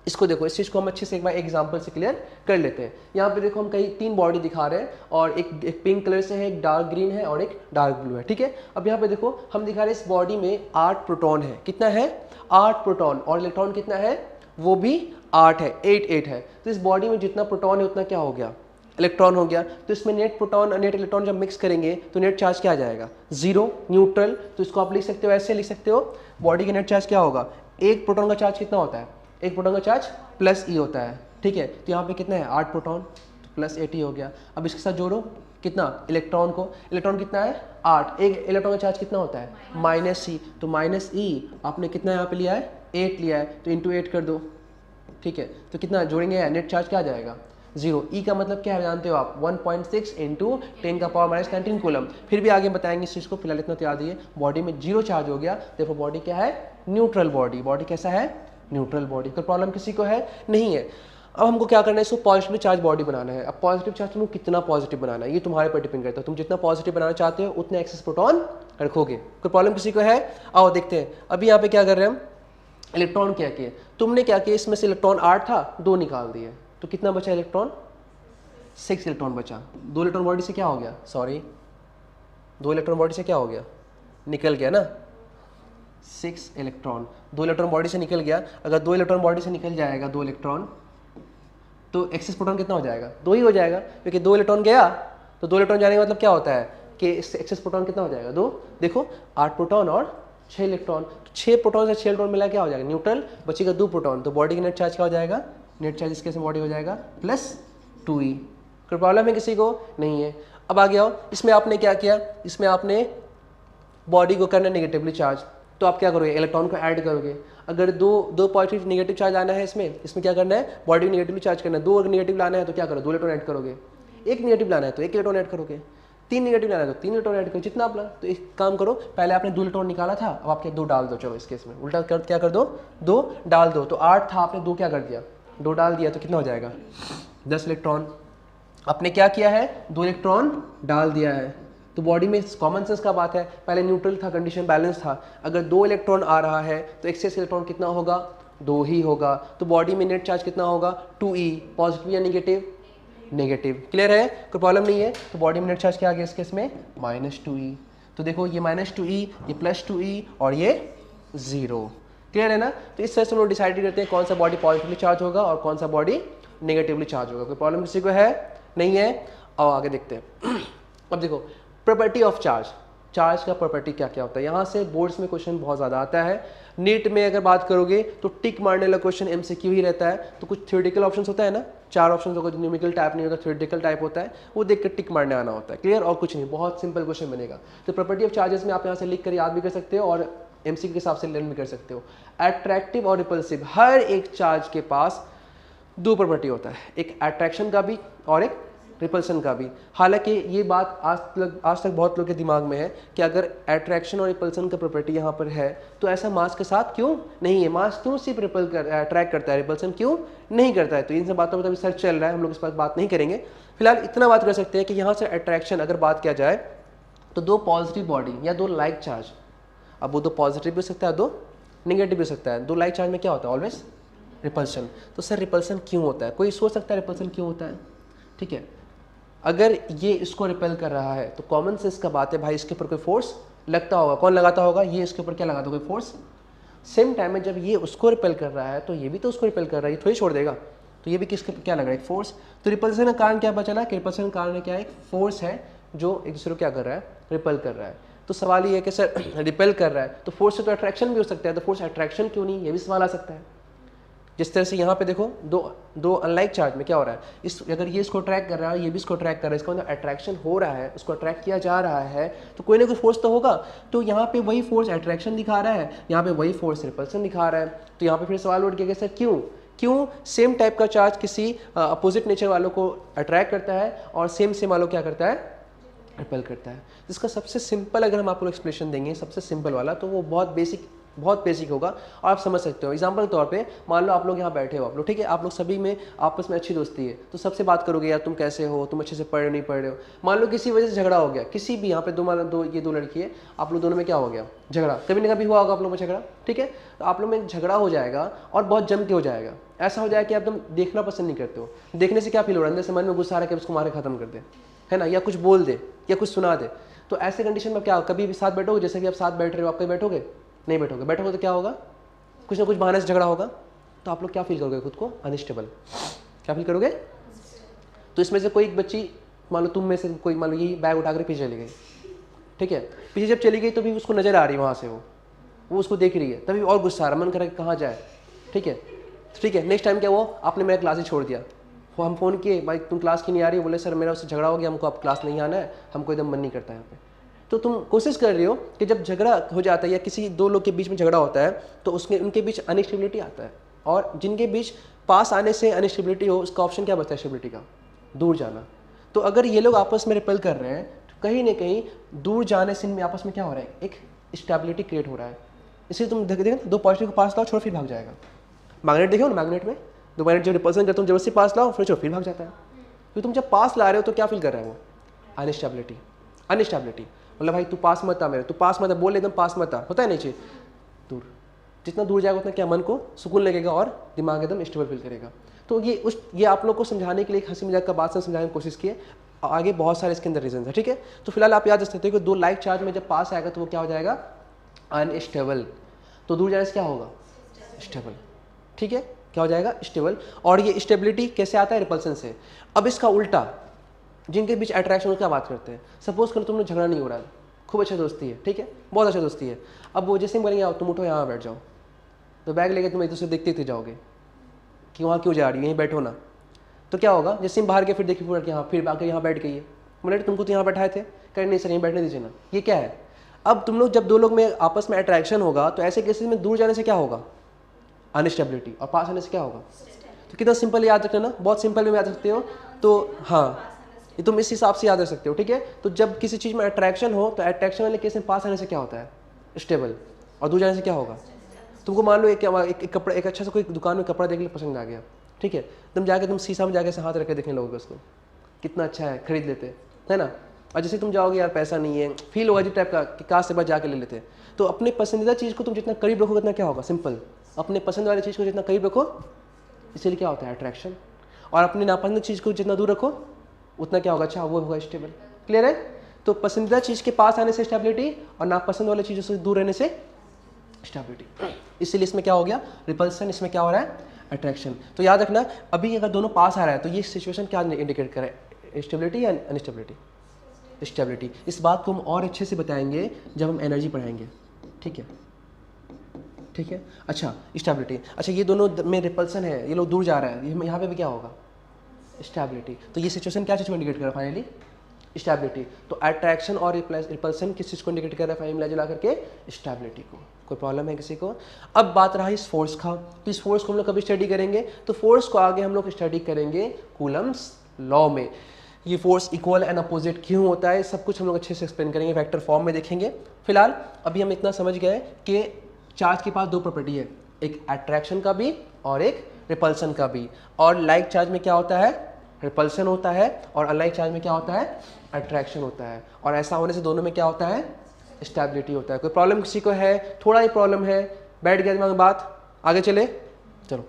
इसको देखो, इस चीज को हम अच्छे से एक बार एग्जांपल से क्लियर कर लेते हैं। यहाँ पे देखो हम कहीं 3 बॉडी दिखा रहे हैं और एक पिंक कलर से है, एक डार्क ग्रीन है और एक डार्क ब्लू है, ठीक है। अब यहाँ पे देखो हम दिखा रहे हैं इस बॉडी में 8 प्रोटॉन है, कितना है, 8 प्रोटॉन, और इलेक्ट्रॉन कितना है, वो भी 8 है, 8 है। तो इस बॉडी में जितना प्रोटॉन है उतना क्या हो गया, इलेक्ट्रॉन हो गया। तो इसमें नेट प्रोटॉन और नेट इलेक्ट्रॉन जब मिक्स करेंगे तो नेट चार्ज क्या आ जाएगा, 0, न्यूट्रल। तो इसको आप लिख सकते हो, ऐसे लिख सकते हो, बॉडी का नेट चार्ज क्या होगा, एक प्रोटॉन का चार्ज कितना होता है, एक प्रोटॉन का चार्ज प्लस ई होता है, ठीक है। तो यहाँ पे कितना है, 8 प्रोटॉन, तो प्लस 8 हो गया। अब इसके साथ जोड़ो कितना, इलेक्ट्रॉन को, इलेक्ट्रॉन कितना है 8, एक इलेक्ट्रॉन का चार्ज कितना होता है, माइनस ई। तो माइनस ई आपने कितना यहाँ पे लिया है, 8 लिया है, तो इंटू 8 कर दो, ठीक है। तो कितना जोड़ेंगे, नेट चार्ज क्या आ जाएगा, 0। ई का मतलब क्या है जानते हो आप, 1.6 इंटू 10 का पावर माइनस 19 कूलम। फिर भी आगे बताएंगे इस चीज़ को, फिलहाल इतना तो याद ही है। बॉडी में 0 चार्ज हो गया, देखो बॉडी क्या है, न्यूट्रल बॉडी। बॉडी कैसा है, न्यूट्रल बॉडी। कोई प्रॉब्लम किसी को है नहीं है। अब हमको क्या करना है, इसको पॉजिटिव चार्ज बॉडी बनाना है। अब पॉजिटिव चार्ज तुमको कितना पॉजिटिव बनाना है ये तुम्हारे पर डिपेंड करता है, तुम जितना पॉजिटिव बनाना चाहते हो उतने एक्सेस प्रोटॉन रखोगे। कोई प्रॉब्लम किसी को है, आओ देखते हैं। अभी यहाँ पे क्या कर रहे हैं हम, इलेक्ट्रॉन क्या किए, तुमने क्या किया, इसमें से इलेक्ट्रॉन 8 था, 2 निकाल दिए, तो कितना बचा इलेक्ट्रॉन, 6 इलेक्ट्रॉन बचा। 2 इलेक्ट्रॉन बॉडी से क्या हो गया, सॉरी 2 इलेक्ट्रॉन बॉडी से क्या हो गया, निकल गया ना, 6 इलेक्ट्रॉन 2 इलेक्ट्रॉन बॉडी से निकल गया। अगर 2 इलेक्ट्रॉन बॉडी से निकल जाएगा 2 इलेक्ट्रॉन, तो एक्सेस प्रोटॉन कितना हो जाएगा, 2 ही हो जाएगा, क्योंकि 2 इलेक्ट्रॉन गया तो 2 इलेक्ट्रॉन जाने का मतलब क्या होता है कि एक्सेस प्रोटॉन कितना हो जाएगा, 2। देखो 8 प्रोटॉन और 6 इलेक्ट्रॉन, 6 प्रोटॉन से 6 इलेक्ट्रॉन मिला क्या हो जाएगा न्यूट्रल, बचेगा 2 प्रोटॉन, तो बॉडी का नेट चार्ज क्या हो जाएगा, नेट चार्ज इसके से बॉडी हो जाएगा +2e। कोई प्रॉब्लम है किसी को, नहीं है। अब आगे आओ, इसमें आपने क्या किया, इसमें आपने बॉडी को करना नेगेटिवली चार्ज, तो आप क्या करोगे, इलेक्ट्रॉन को ऐड करोगे। अगर दो पॉजिटिव नेगेटिव चार्ज आना है इसमें क्या करना है, बॉडी को नेगेटिवली चार्ज करना है। 2 अगर नेगेटिव लाना है तो क्या करो, 2 इलेक्ट्रॉन ऐड करोगे। 1 नेगेटिव लाना है तो 1 इलेक्ट्रॉन ऐड करोगे। 3 नेगेटिव लाना है तो 3 इलेक्ट्रॉन ऐड करो, जितना आप ला। तो एक काम करो, पहले आपने 2 इलेक्ट्रॉन निकाला था, अब आपके 2 डाल दो। चलो इस केस में उल्टा क्या कर दो, 2 डाल दो। तो 8 था, आपने 2 क्या कर दिया, 2 डाल दिया, तो कितना हो जाएगा 10 इलेक्ट्रॉन। आपने क्या किया है, 2 इलेक्ट्रॉन डाल दिया है। तो बॉडी में कॉमन सेंस का बात है, पहले न्यूट्रल था, कंडीशन बैलेंस था। अगर 2 इलेक्ट्रॉन आ रहा है तो एक्सेस इलेक्ट्रॉन कितना होगा, 2 ही होगा। तो बॉडी में नेट चार्ज कितना होगा, 2e, पॉजिटिव या नेगेटिव, नेगेटिव। क्लियर है, कोई प्रॉब्लम नहीं है। तो बॉडी में नेट चार्ज क्या आ गया इस केस में, -2e। तो देखो ये -2e, ये +2e और ये 0। क्लियर है ना। तो इस तरह से हम लोग डिसाइड करते हैं कौन सा बॉडी पॉजिटिवली चार्ज होगा और कौन सा बॉडी नेगेटिवली चार्ज होगा। कोई प्रॉब्लम किसी को है, नहीं है। और आगे देखते हैं। अब देखो प्रॉपर्टी ऑफ चार्ज, चार्ज का प्रॉपर्टी क्या क्या होता है। यहाँ से बोर्ड्स में क्वेश्चन बहुत ज़्यादा आता है। नीट में अगर बात करोगे तो टिक मारने वाला क्वेश्चन MCQ ही रहता है। तो कुछ थ्योरेटिकल ऑप्शंस होता है ना, 4 ऑप्शंस होगा, न्यूमेरिकल टाइप नहीं होता, थ्योरेटिकल टाइप होता है, वो देख कर टिक मारने आना होता है। क्लियर, और कुछ नहीं, बहुत सिंपल क्वेश्चन बनेगा। तो प्रॉपर्टी ऑफ चार्जेस में आप यहाँ से लिख कर याद भी कर सकते हो और MCQ के हिसाब से लर्न भी कर सकते हो। अट्रैक्टिव और रिपल्सिव, हर एक चार्ज के पास 2 प्रॉपर्टी होता है, एक अट्रैक्शन का भी और एक रिपल्सन का भी। हालांकि ये बात आज तक बहुत लोगों के दिमाग में है कि अगर अट्रैक्शन और रिपल्सन का प्रॉपर्टी यहाँ पर है तो ऐसा मास के साथ क्यों नहीं है, मास क्यों सिर्फ अट्रैक्ट करता है, रिपल्सन क्यों नहीं करता है। तो इन सब बातों पर अभी सर्च चल रहा है, हम लोग इस पर बात नहीं करेंगे। फिलहाल इतना बात कर सकते हैं कि यहाँ से अट्रैक्शन अगर बात किया जाए तो 2 पॉजिटिव बॉडी या 2 लाइक चार्ज, अब वो 2 पॉजिटिव भी हो सकता है, 2 नेगेटिव भी हो सकता है। 2 लाइक चार्ज में क्या होता है, ऑलवेज रिपल्सन। तो सर रिपल्सन क्यों होता है, कोई सोच सकता है रिपल्सन क्यों होता है। ठीक है, अगर ये इसको रिपेल कर रहा है तो कॉमन सेंस का बात है भाई, इसके ऊपर कोई फोर्स लगता होगा। कौन लगाता होगा, ये इसके ऊपर क्या लगाता होगा, कोई फोर्स। सेम टाइम में जब ये उसको रिपेल कर रहा है तो ये भी तो उसको रिपेल कर रहा है, ये थोड़ी छोड़ देगा। तो ये भी किसके क्या लग रहा है, एक फोर्स। तो रिपल्सन का कारण क्या बचा ना, कि रिपल्सन का कारण क्या है, एक फोर्स है जो एक दूसरे को क्या कर रहा है, रिपेल कर रहा है। तो सवाल ये है कि सर रिपेल कर रहा है तो फोर्स से तो अट्रैक्शन भी हो सकता है, तो फोर्स अट्रैक्शन क्यों नहीं, ये भी सवाल आ सकता है। जिस तरह से यहाँ पे देखो दो अनलाइक चार्ज में क्या हो रहा है, इस अगर ये इसको ट्रैक कर रहा है, ये भी इसको ट्रैक कर रहा है, इसका मतलब अट्रैक्शन हो रहा है, उसको अट्रैक्ट किया जा रहा है, तो कोई ना कोई फोर्स तो होगा। तो यहाँ पे वही फोर्स अट्रैक्शन दिखा रहा है, यहाँ पे वही फोर्स रिपल्सन दिखा रहा है। तो यहाँ पे फिर सवाल उठ गया कि सर क्यों सेम टाइप का चार्ज किसी अपोजिट नेचर वालों को अट्रैक्ट करता है और सेम वालों क्या करता है, रिपेल करता है। जिसका सबसे सिंपल अगर हम आपको एक्सप्लेनेशन देंगे, सबसे सिंपल वाला, तो वो बहुत बेसिक होगा और आप समझ सकते हो। एग्जांपल के तौर पे मान लो आप लोग यहाँ बैठे हो, आप लोग ठीक है, आप लोग सभी में आपस में अच्छी दोस्ती है, तो सबसे बात करोगे यार तुम कैसे हो, तुम अच्छे से पढ़ रहे हो नहीं पढ़ रहे हो। मान लो किसी वजह से झगड़ा हो गया, किसी भी यहाँ पे दो लड़की है, आप लोग दोनों में क्या हो गया, झगड़ा। कभी ना कभी हुआ होगा आप लोग में झगड़ा, ठीक है। तो आप लोग में झगड़ा हो जाएगा और बहुत जम के हो जाएगा। ऐसा हो जाएगा कि आप तुम देखना पसंद नहीं करते हो, देखने से क्या फील हो रहा है, अंदर से मन में गुस्सा आ रहा है कि उसको मारे खत्म कर दे, है ना, या कुछ बोल दे या कुछ सुना दे। तो ऐसे कंडीशन में क्या, कभी भी साथ बैठोगे, जैसे कि आप साथ बैठ रहे हो, आप कहीं बैठोगे नहीं, बैठोगे तो क्या होगा, कुछ ना कुछ बहाने से झगड़ा होगा। तो आप लोग क्या फील करोगे, खुद को अनस्टेबल, क्या फील करोगे। तो इसमें से कोई एक बच्ची, मान लो तुम में से कोई, मान लो ये बैग उठाकर पीछे चली गई, ठीक है। पीछे जब चली गई तो भी उसको नजर आ रही है वहाँ से, वो उसको देख रही है, तभी और गुस्सा आ रहा, मन कर रहा है कहाँ जाए, ठीक है। नेक्स्ट टाइम क्या, वो आपने मेरा क्लास ही छोड़ दिया, वो हम फ़ोन किए, भाई तुम क्लास क्यों नहीं आ रही, बोले सर मेरा उससे झगड़ा हो गया, हमको अब क्लास नहीं आना है, हमको एकदम मन नहीं करता है यहाँ पे। तो तुम कोशिश कर रही हो कि जब झगड़ा हो जाता है या किसी 2 लोग के बीच में झगड़ा होता है तो उनके बीच अनस्टेबिलिटी आता है, और जिनके बीच पास आने से अनस्टेबिलिटी हो, उसका ऑप्शन क्या बचता है, स्टेबिलिटी का, दूर जाना। तो अगर ये लोग आपस में रिपेल कर रहे हैं तो कहीं ना कहीं दूर जाने से इनमें आपस में क्या हो रहा है, एक स्टेबिलिटी क्रिएट हो रहा है। इसलिए तुम देखो 2 पॉजिटिव को पास लाओ, छोड़ो फिर भाग जाएगा। मैग्नेट देखो ना, मैग्नेट में 2 मैग्नेट जब रिपल्सन करते हो, जबरदस्ती पास लाओ फिर भाग जाता है। तो तुम जब पास ला रहे हो तो क्या फील कर रहा है वो, अनस्टेबिलिटी। मतलब भाई तू पास मत आ, मेरे तू पास मत आ, बोल एकदम पास मत आ, होता है नीचे दूर। जितना दूर जाएगा उतना क्या मन को सुकून लगेगा और दिमाग एकदम स्टेबल फील करेगा। तो ये आप लोग को समझाने के लिए एक हंसी मजाक का बात से समझाने की कोशिश की है। आगे बहुत सारे इसके अंदर रीजन है, ठीक है। तो फिलहाल आप याद रख सकते हो कि 2 लाइक चार्ज में जब पास आएगा तो वो क्या हो जाएगा, अनस्टेबल। तो दूर जाने से क्या होगा, स्टेबल, ठीक है, क्या हो जाएगा, स्टेबल। और ये स्टेबिलिटी कैसे आता है, रिपल्सन से। अब इसका उल्टा, जिनके बीच अट्रैक्शन की बात करते हैं, सपोज करो तुम लोग झगड़ा नहीं हो रहा है, खूब अच्छा दोस्ती है, ठीक है, बहुत अच्छा दोस्ती है। अब वो जैसे ही बोलेंगे आओ तुम उठो यहाँ बैठ जाओ, तो बैग लेके तुम एक दूसरे देखते थे जाओगे कि वहाँ क्यों जा रही हो, यहीं बैठो ना। तो क्या होगा, जैसे ही बाहर के फिर देखिए पूरा कि हाँ फिर आकर यहाँ बैठ गई है, बोले तुमको तो यहाँ बैठाए थे, कह नहीं सर यहीं बैठने दीजिए ना। ये क्या है, अब तुम लोग जब दो लोग में आपस में अट्रैक्शन होगा तो ऐसे केसेस में दूर जाने से क्या होगा, अनस्टेबिलिटी, और पास आने से क्या होगा। तो कितना सिंपल याद रखना ना, बहुत सिंपल में याद रखते हो। तो हाँ ये तुम इस हिसाब से याद रख सकते हो, ठीक है। तो जब किसी चीज़ में अट्रैक्शन हो तो अट्रैक्शन वाले केस में पास आने से क्या होता है, स्टेबल, और दूर जाने से क्या होगा। तुमको मान लो एक कपड़ा, एक अच्छा सा कोई दुकान में कपड़ा देख ले पसंद आ गया, ठीक है, तुम जाके तुम शीशा में जाके हाथ रख के देखने लगोगे उसको, कितना अच्छा है, खरीद लेते है ना। और जैसे तुम जाओगे यार पैसा नहीं है, फील होगा अजीब टाइप का कि काश से बार जाके ले लेते। तो अपने पसंदीदा चीज़ को तुम जितना करीब रखोगे उतना क्या होगा, सिंपल, अपने पसंद वाली चीज़ को जितना करीब रखो इसलिए क्या होता है अट्रैक्शन, और अपनी नापसंद चीज़ को जितना दूर रखो उतना क्या होगा, अच्छा वो होगा स्टेबल। क्लियर है। तो पसंदीदा चीज़ के पास आने से स्टेबिलिटी, और नापसंद वाली चीज़ों से दूर रहने से स्टेबिलिटी। इसलिए इसमें क्या हो गया, रिपल्सन, इसमें क्या हो रहा है, अट्रैक्शन। तो याद रखना अभी अगर दोनों पास आ रहा है तो ये सिचुएशन क्या इंडिकेट करे, स्टेबिलिटी या अनस्टेबिलिटी, स्टेबिलिटी। इस बात को हम और अच्छे से बताएंगे जब हम एनर्जी पढ़ाएंगे, ठीक है, ठीक है। अच्छा स्टेबिलिटी, अच्छा ये दोनों में रिपल्सन है, ये लोग दूर जा रहा है, यहाँ पे भी क्या होगा, स्टेबिलिटी। तो ये सिचुएशन क्या चीज़ को इंडिकेट कर रहा है, फाइनली स्टेबिलिटी। तो अट्रैक्शन और रिपल्सन किस चीज़ को इंडिकेट कर रहा है, फाइनली मिला जुला करके स्टेबिलिटी को। कोई प्रॉब्लम है किसी को। अब बात रहा इस फोर्स का, तो इस फोर्स को हम लोग कभी स्टडी करेंगे, तो फोर्स को आगे हम लोग स्टडी करेंगे कूलम्स लॉ में। ये फोर्स इक्वल एंड अपोजिट क्यों होता है, सब कुछ हम लोग अच्छे से एक्सप्लेन करेंगे, वेक्टर फॉर्म में देखेंगे। फिलहाल अभी हम इतना समझ गए कि चार्ज के पास दो प्रॉपर्टी है, एक अट्रैक्शन का भी और एक रिपल्सन का भी। और लाइक चार्ज में क्या होता है, रिपल्सन होता है, और अनलाइक चार्ज में क्या होता है, अट्रैक्शन होता है। और ऐसा होने से दोनों में क्या होता है, स्टेबिलिटी होता है। कोई प्रॉब्लम किसी को है, थोड़ा ही प्रॉब्लम है, बैठ गया दिमाग में बात, आगे चले। चलो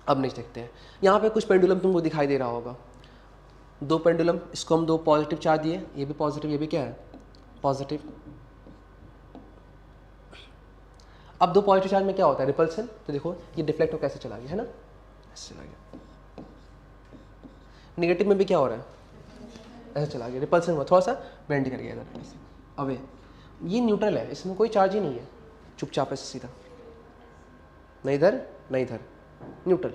अब नेक्स्ट देखते हैं। यहाँ पे कुछ पेंडुलम तुमको दिखाई दे रहा होगा, दो पेंडुलम, इसको हम दो पॉजिटिव चार्ज दिए, ये भी पॉजिटिव, ये भी क्या है पॉजिटिव। अब दो पॉजिटिव चार्ज में क्या होता है, रिपल्सन। तो देखो ये डिफ्लेक्ट हो कैसे चला गया, है ना, ऐसे चला गया। नेगेटिव में भी क्या हो रहा है, ऐसे चला गया, रिपल्सन हुआ, थोड़ा सा बेंड कर गया इधर ऐसे। अब ये न्यूट्रल है, इसमें कोई चार्ज ही नहीं है, चुपचाप ऐसे सीधा, नहीं इधर नहीं इधर, न्यूट्रल,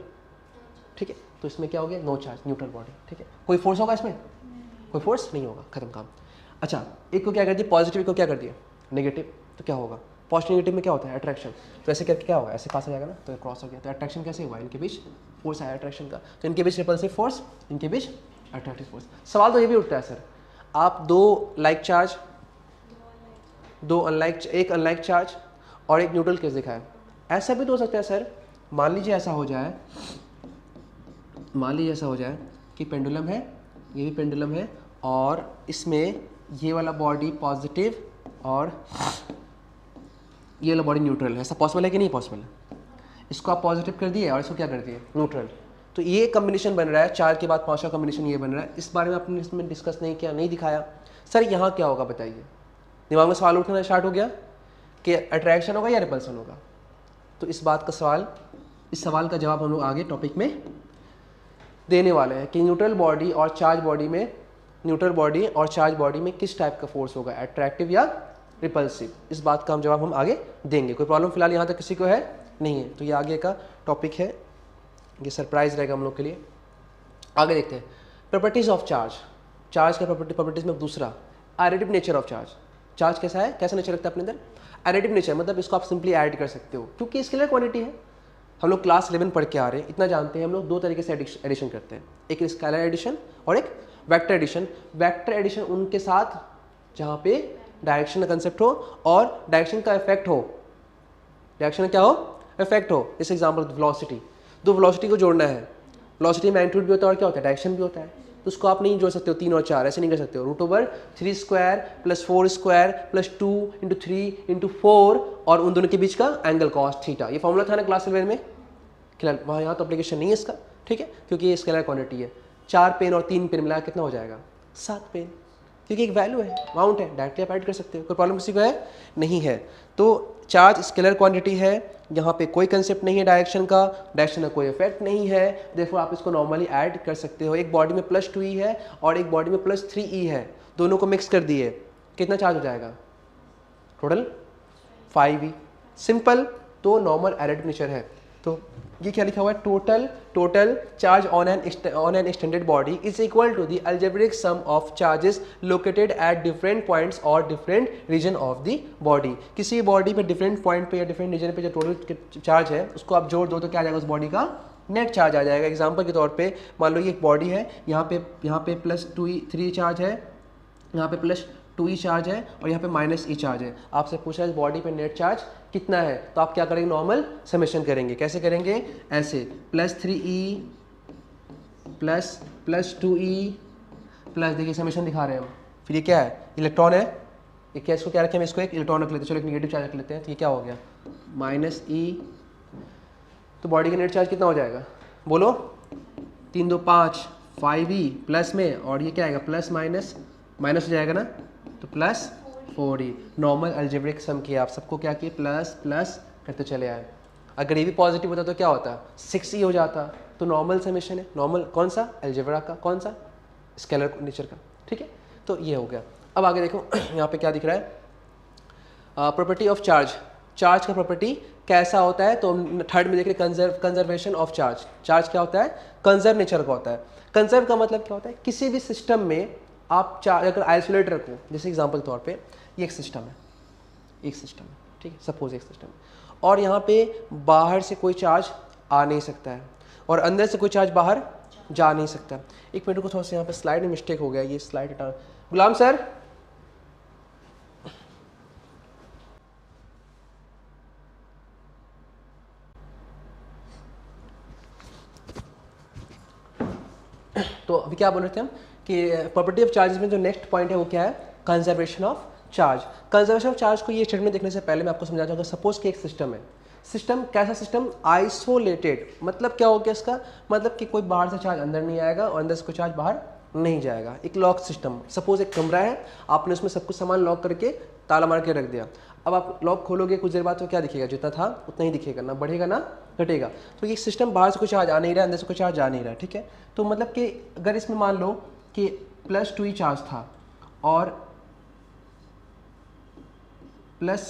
ठीक है। तो इसमें क्या हो गया, नो चार्ज, न्यूट्रल बॉडी, ठीक है। कोई फोर्स होगा इसमें, कोई फोर्स नहीं होगा, खत्म काम। अच्छा एक को क्या कर दिया पॉजिटिव, एक को क्या कर दिया नेगेटिव, तो क्या होगा, पॉजिटिव नेगेटिव में क्या होता है अट्रैक्शन। तो ऐसे करके क्या होगा, ऐसे पास हो जाएगा ना, तो क्रॉस हो गया, तो अट्रैक्शन कैसे हुआ, इनके बीच फोर्स आया अट्रैक्शन का, तो इनके बीच रिपल्सिव फोर्स, इनके बीच अट्रैक्टिव फोर्स। सवाल तो ये भी उठता है सर, आप दो लाइक चार्ज, दो अनलाइक, एक अनलाइक चार्ज और एक न्यूट्रल केस दिखाया, ऐसा भी तो हो सकता है सर। मान लीजिए ऐसा हो जाए, मान लीजिए ऐसा हो जाए कि पेंडुलम है, ये भी पेंडुलम है, और इसमें ये वाला बॉडी पॉजिटिव और ये वाला बॉडी न्यूट्रल है। ऐसा पॉसिबल है कि नहीं पॉसिबल है। इसको आप पॉजिटिव कर दिए और इसको क्या कर दिए न्यूट्रल, तो ये कम्बिनेशन बन रहा है, 4 के बाद 5वां कम्बिनेशन ये बन रहा है। इस बारे में आपने इसमें डिस्कस नहीं किया, नहीं दिखाया। सर यहाँ क्या होगा बताइए, दिमाग में सवाल उठना स्टार्ट हो गया कि अट्रैक्शन होगा या रिपल्सन होगा। तो इस बात का सवाल, इस सवाल का जवाब हम लोग आगे टॉपिक में देने वाले हैं कि न्यूट्रल बॉडी और चार्ज बॉडी में, न्यूट्रल बॉडी और चार्ज बॉडी में किस टाइप का फोर्स होगा, अट्रैक्टिव या रिपल्सिव। इस बात का हम जवाब हम आगे देंगे। कोई प्रॉब्लम फिलहाल यहाँ तक किसी को है नहीं है, तो ये आगे का टॉपिक है, ये सरप्राइज रहेगा हम लोग के लिए। आगे देखते हैं प्रॉपर्टीज ऑफ चार्ज। चार्ज का प्रॉपर्टीज में दूसरा additive nature of charge. Charge कैसा है, कैसा नेचर रखता है अपने अंदर, एडिटिव नेचर, मतलब इसको आप सिंपली ऐड कर सकते हो क्योंकि स्केलर क्वांटिटी है। हम लोग क्लास 11 पढ़ के आ रहे हैं, इतना जानते हैं हम लोग, दो तरीके से एडिशन करते हैं, एक स्केलर एडिशन और एक वेक्टर एडिशन। वेक्टर एडिशन उनके साथ जहाँ पे डायरेक्शन का कंसेप्ट हो और डायरेक्शन का इफेक्ट हो, डायरेक्शन का क्या हो, इफेक्ट हो। जैसे एग्जाम्पल वेलोसिटी, दो वेलोसिटी को जोड़ना है, वेलोसिटी में मैग्नीट्यूड भी होता है और क्या होता है डायरेक्शन भी होता है, तो उसको आप नहीं जोड़ सकते हो 3 और 4, ऐसे नहीं कर सकते हो। √3² + 4² + 2 × 3 × 4 और उन दोनों के बीच का एंगल cos थीटा, ये फॉर्मूला था ना क्लास 11 में। खिलहाल वहाँ यहाँ तो एप्लीकेशन नहीं है इसका, ठीक है, क्योंकि ये स्केलर क्वांटिटी है। 4 पेन और 3 पेन मिला कितना हो जाएगा 7 पेन, क्योंकि एक वैल्यू है, अमाउंट है, डायरेक्टली आप ऐड कर सकते हो। कोई प्रॉब्लम किसी को है नहीं है। तो चार्ज स्केलर क्वांटिटी है, यहाँ पे कोई कंसेप्ट नहीं है डायरेक्शन का, डायरेक्शन का कोई इफेक्ट नहीं है, देखो आप इसको नॉर्मली ऐड कर सकते हो। एक बॉडी में +2e है और एक बॉडी में +3e है, दोनों को मिक्स कर दिए कितना चार्ज हो जाएगा टोटल 5e। सिंपल, तो नॉर्मल एरिथमेटिक नेचर है। तो ये क्या लिखा हुआ है, total charge on an extended body is equal to the algebraic sum of charges located at different points और different region of the body. किसी बॉडी पे डिफरेंट पॉइंट पे या डिफरेंट रीजन पे जो टोटल चार्ज है उसको आप जोड़ दो तो क्या आ जाएगा, उस बॉडी का नेट चार्ज आ जाएगा। एग्जाम्पल के तौर पे मान लो ये एक बॉडी है, यहाँ पे प्लस 3 चार्ज है, यहाँ पे प्लस 2e चार्ज है और यहाँ पे माइनस e चार्ज है। आपसे पूछा है इस बॉडी पे नेट चार्ज कितना है, तो आप क्या करेंगे, नॉर्मल समेशन करेंगे। कैसे करेंगे, ऐसे plus 3e plus 2e plus, देखिए समेशन दिखा रहे हैं हम। फिर ये क्या है, इलेक्ट्रॉन है, ये क्या, इसको क्या रखें हम, इसको एक इलेक्ट्रॉन रख लेते हैं। चलो एक नेगेटिव चार्ज रख लेते हैं, तो ये क्या हो गया माइनस e। तो बॉडी का नेट चार्ज कितना हो जाएगा, बोलो 3 2 5 5e प्लस में, और ये क्या आएगा प्लस माइनस हो जाएगा ना, तो प्लस 4e। नॉर्मल अलजेब्रिक सम किया, आप सबको क्या किए, प्लस करते चले आए। अगर ये भी पॉजिटिव होता तो क्या होता, 6e हो जाता। तो नॉर्मल समेशन है, नॉर्मल कौन सा, अलजेब्रा का, कौन सा, स्केलर नेचर का, ठीक है। तो ये हो गया। अब आगे देखो यहाँ पे क्या दिख रहा है, प्रॉपर्टी ऑफ चार्ज का प्रॉपर्टी कैसा होता है। तो थर्ड में देख रहे कंजर्वेशन ऑफ चार्ज क्या होता है, कंजर्व नेचर का होता है। कंजर्व का मतलब क्या होता है, किसी भी सिस्टम में आप चार्ज अगर आइसोलेट रखो, जैसे एग्जांपल के तौर पे ये एक सिस्टम है, ठीक है, सपोज एक सिस्टम है, और यहाँ पे बाहर से कोई चार्ज आ नहीं सकता है और अंदर से कोई चार्ज बाहर जा नहीं सकता। एक मिनट को, थोड़ा सा यहाँ पे स्लाइड में मिस्टेक हो गया, ये स्लाइड हटा, गुलाम सर तो अभी क्या बोल रहे थे हम कि प्रॉपर्टी ऑफ चार्जेस में जो नेक्स्ट पॉइंट है वो क्या है, conservation of charge. Conservation of charge को ये स्टेटमेंट देखने से पहले मैं आपको समझा चाहूँगा। सपोज कि एक सिस्टम है, सिस्टम कैसा सिस्टम, आइसोलेटेड, मतलब क्या हो गया इसका, मतलब कि कोई बाहर से चार्ज अंदर नहीं आएगा और अंदर से कोई चार्ज बाहर नहीं जाएगा। एक लॉक सिस्टम, सपोज एक कमरा है, आपने उसमें सब कुछ सामान लॉक करके ताला मार के रख दिया। अब आप लॉक खोलोगे कुछ देर बाद तो क्या दिखेगा, जितना था उतना ही दिखेगा, ना बढ़ेगा ना घटेगा। तो ये सिस्टम बाहर से कुछ चार्ज आ नहीं रहा है, अंदर से कुछ चार्ज आ नहीं रहा है, ठीक है। तो मतलब कि अगर इसमें मान लो कि प्लस 2e चार्ज था और प्लस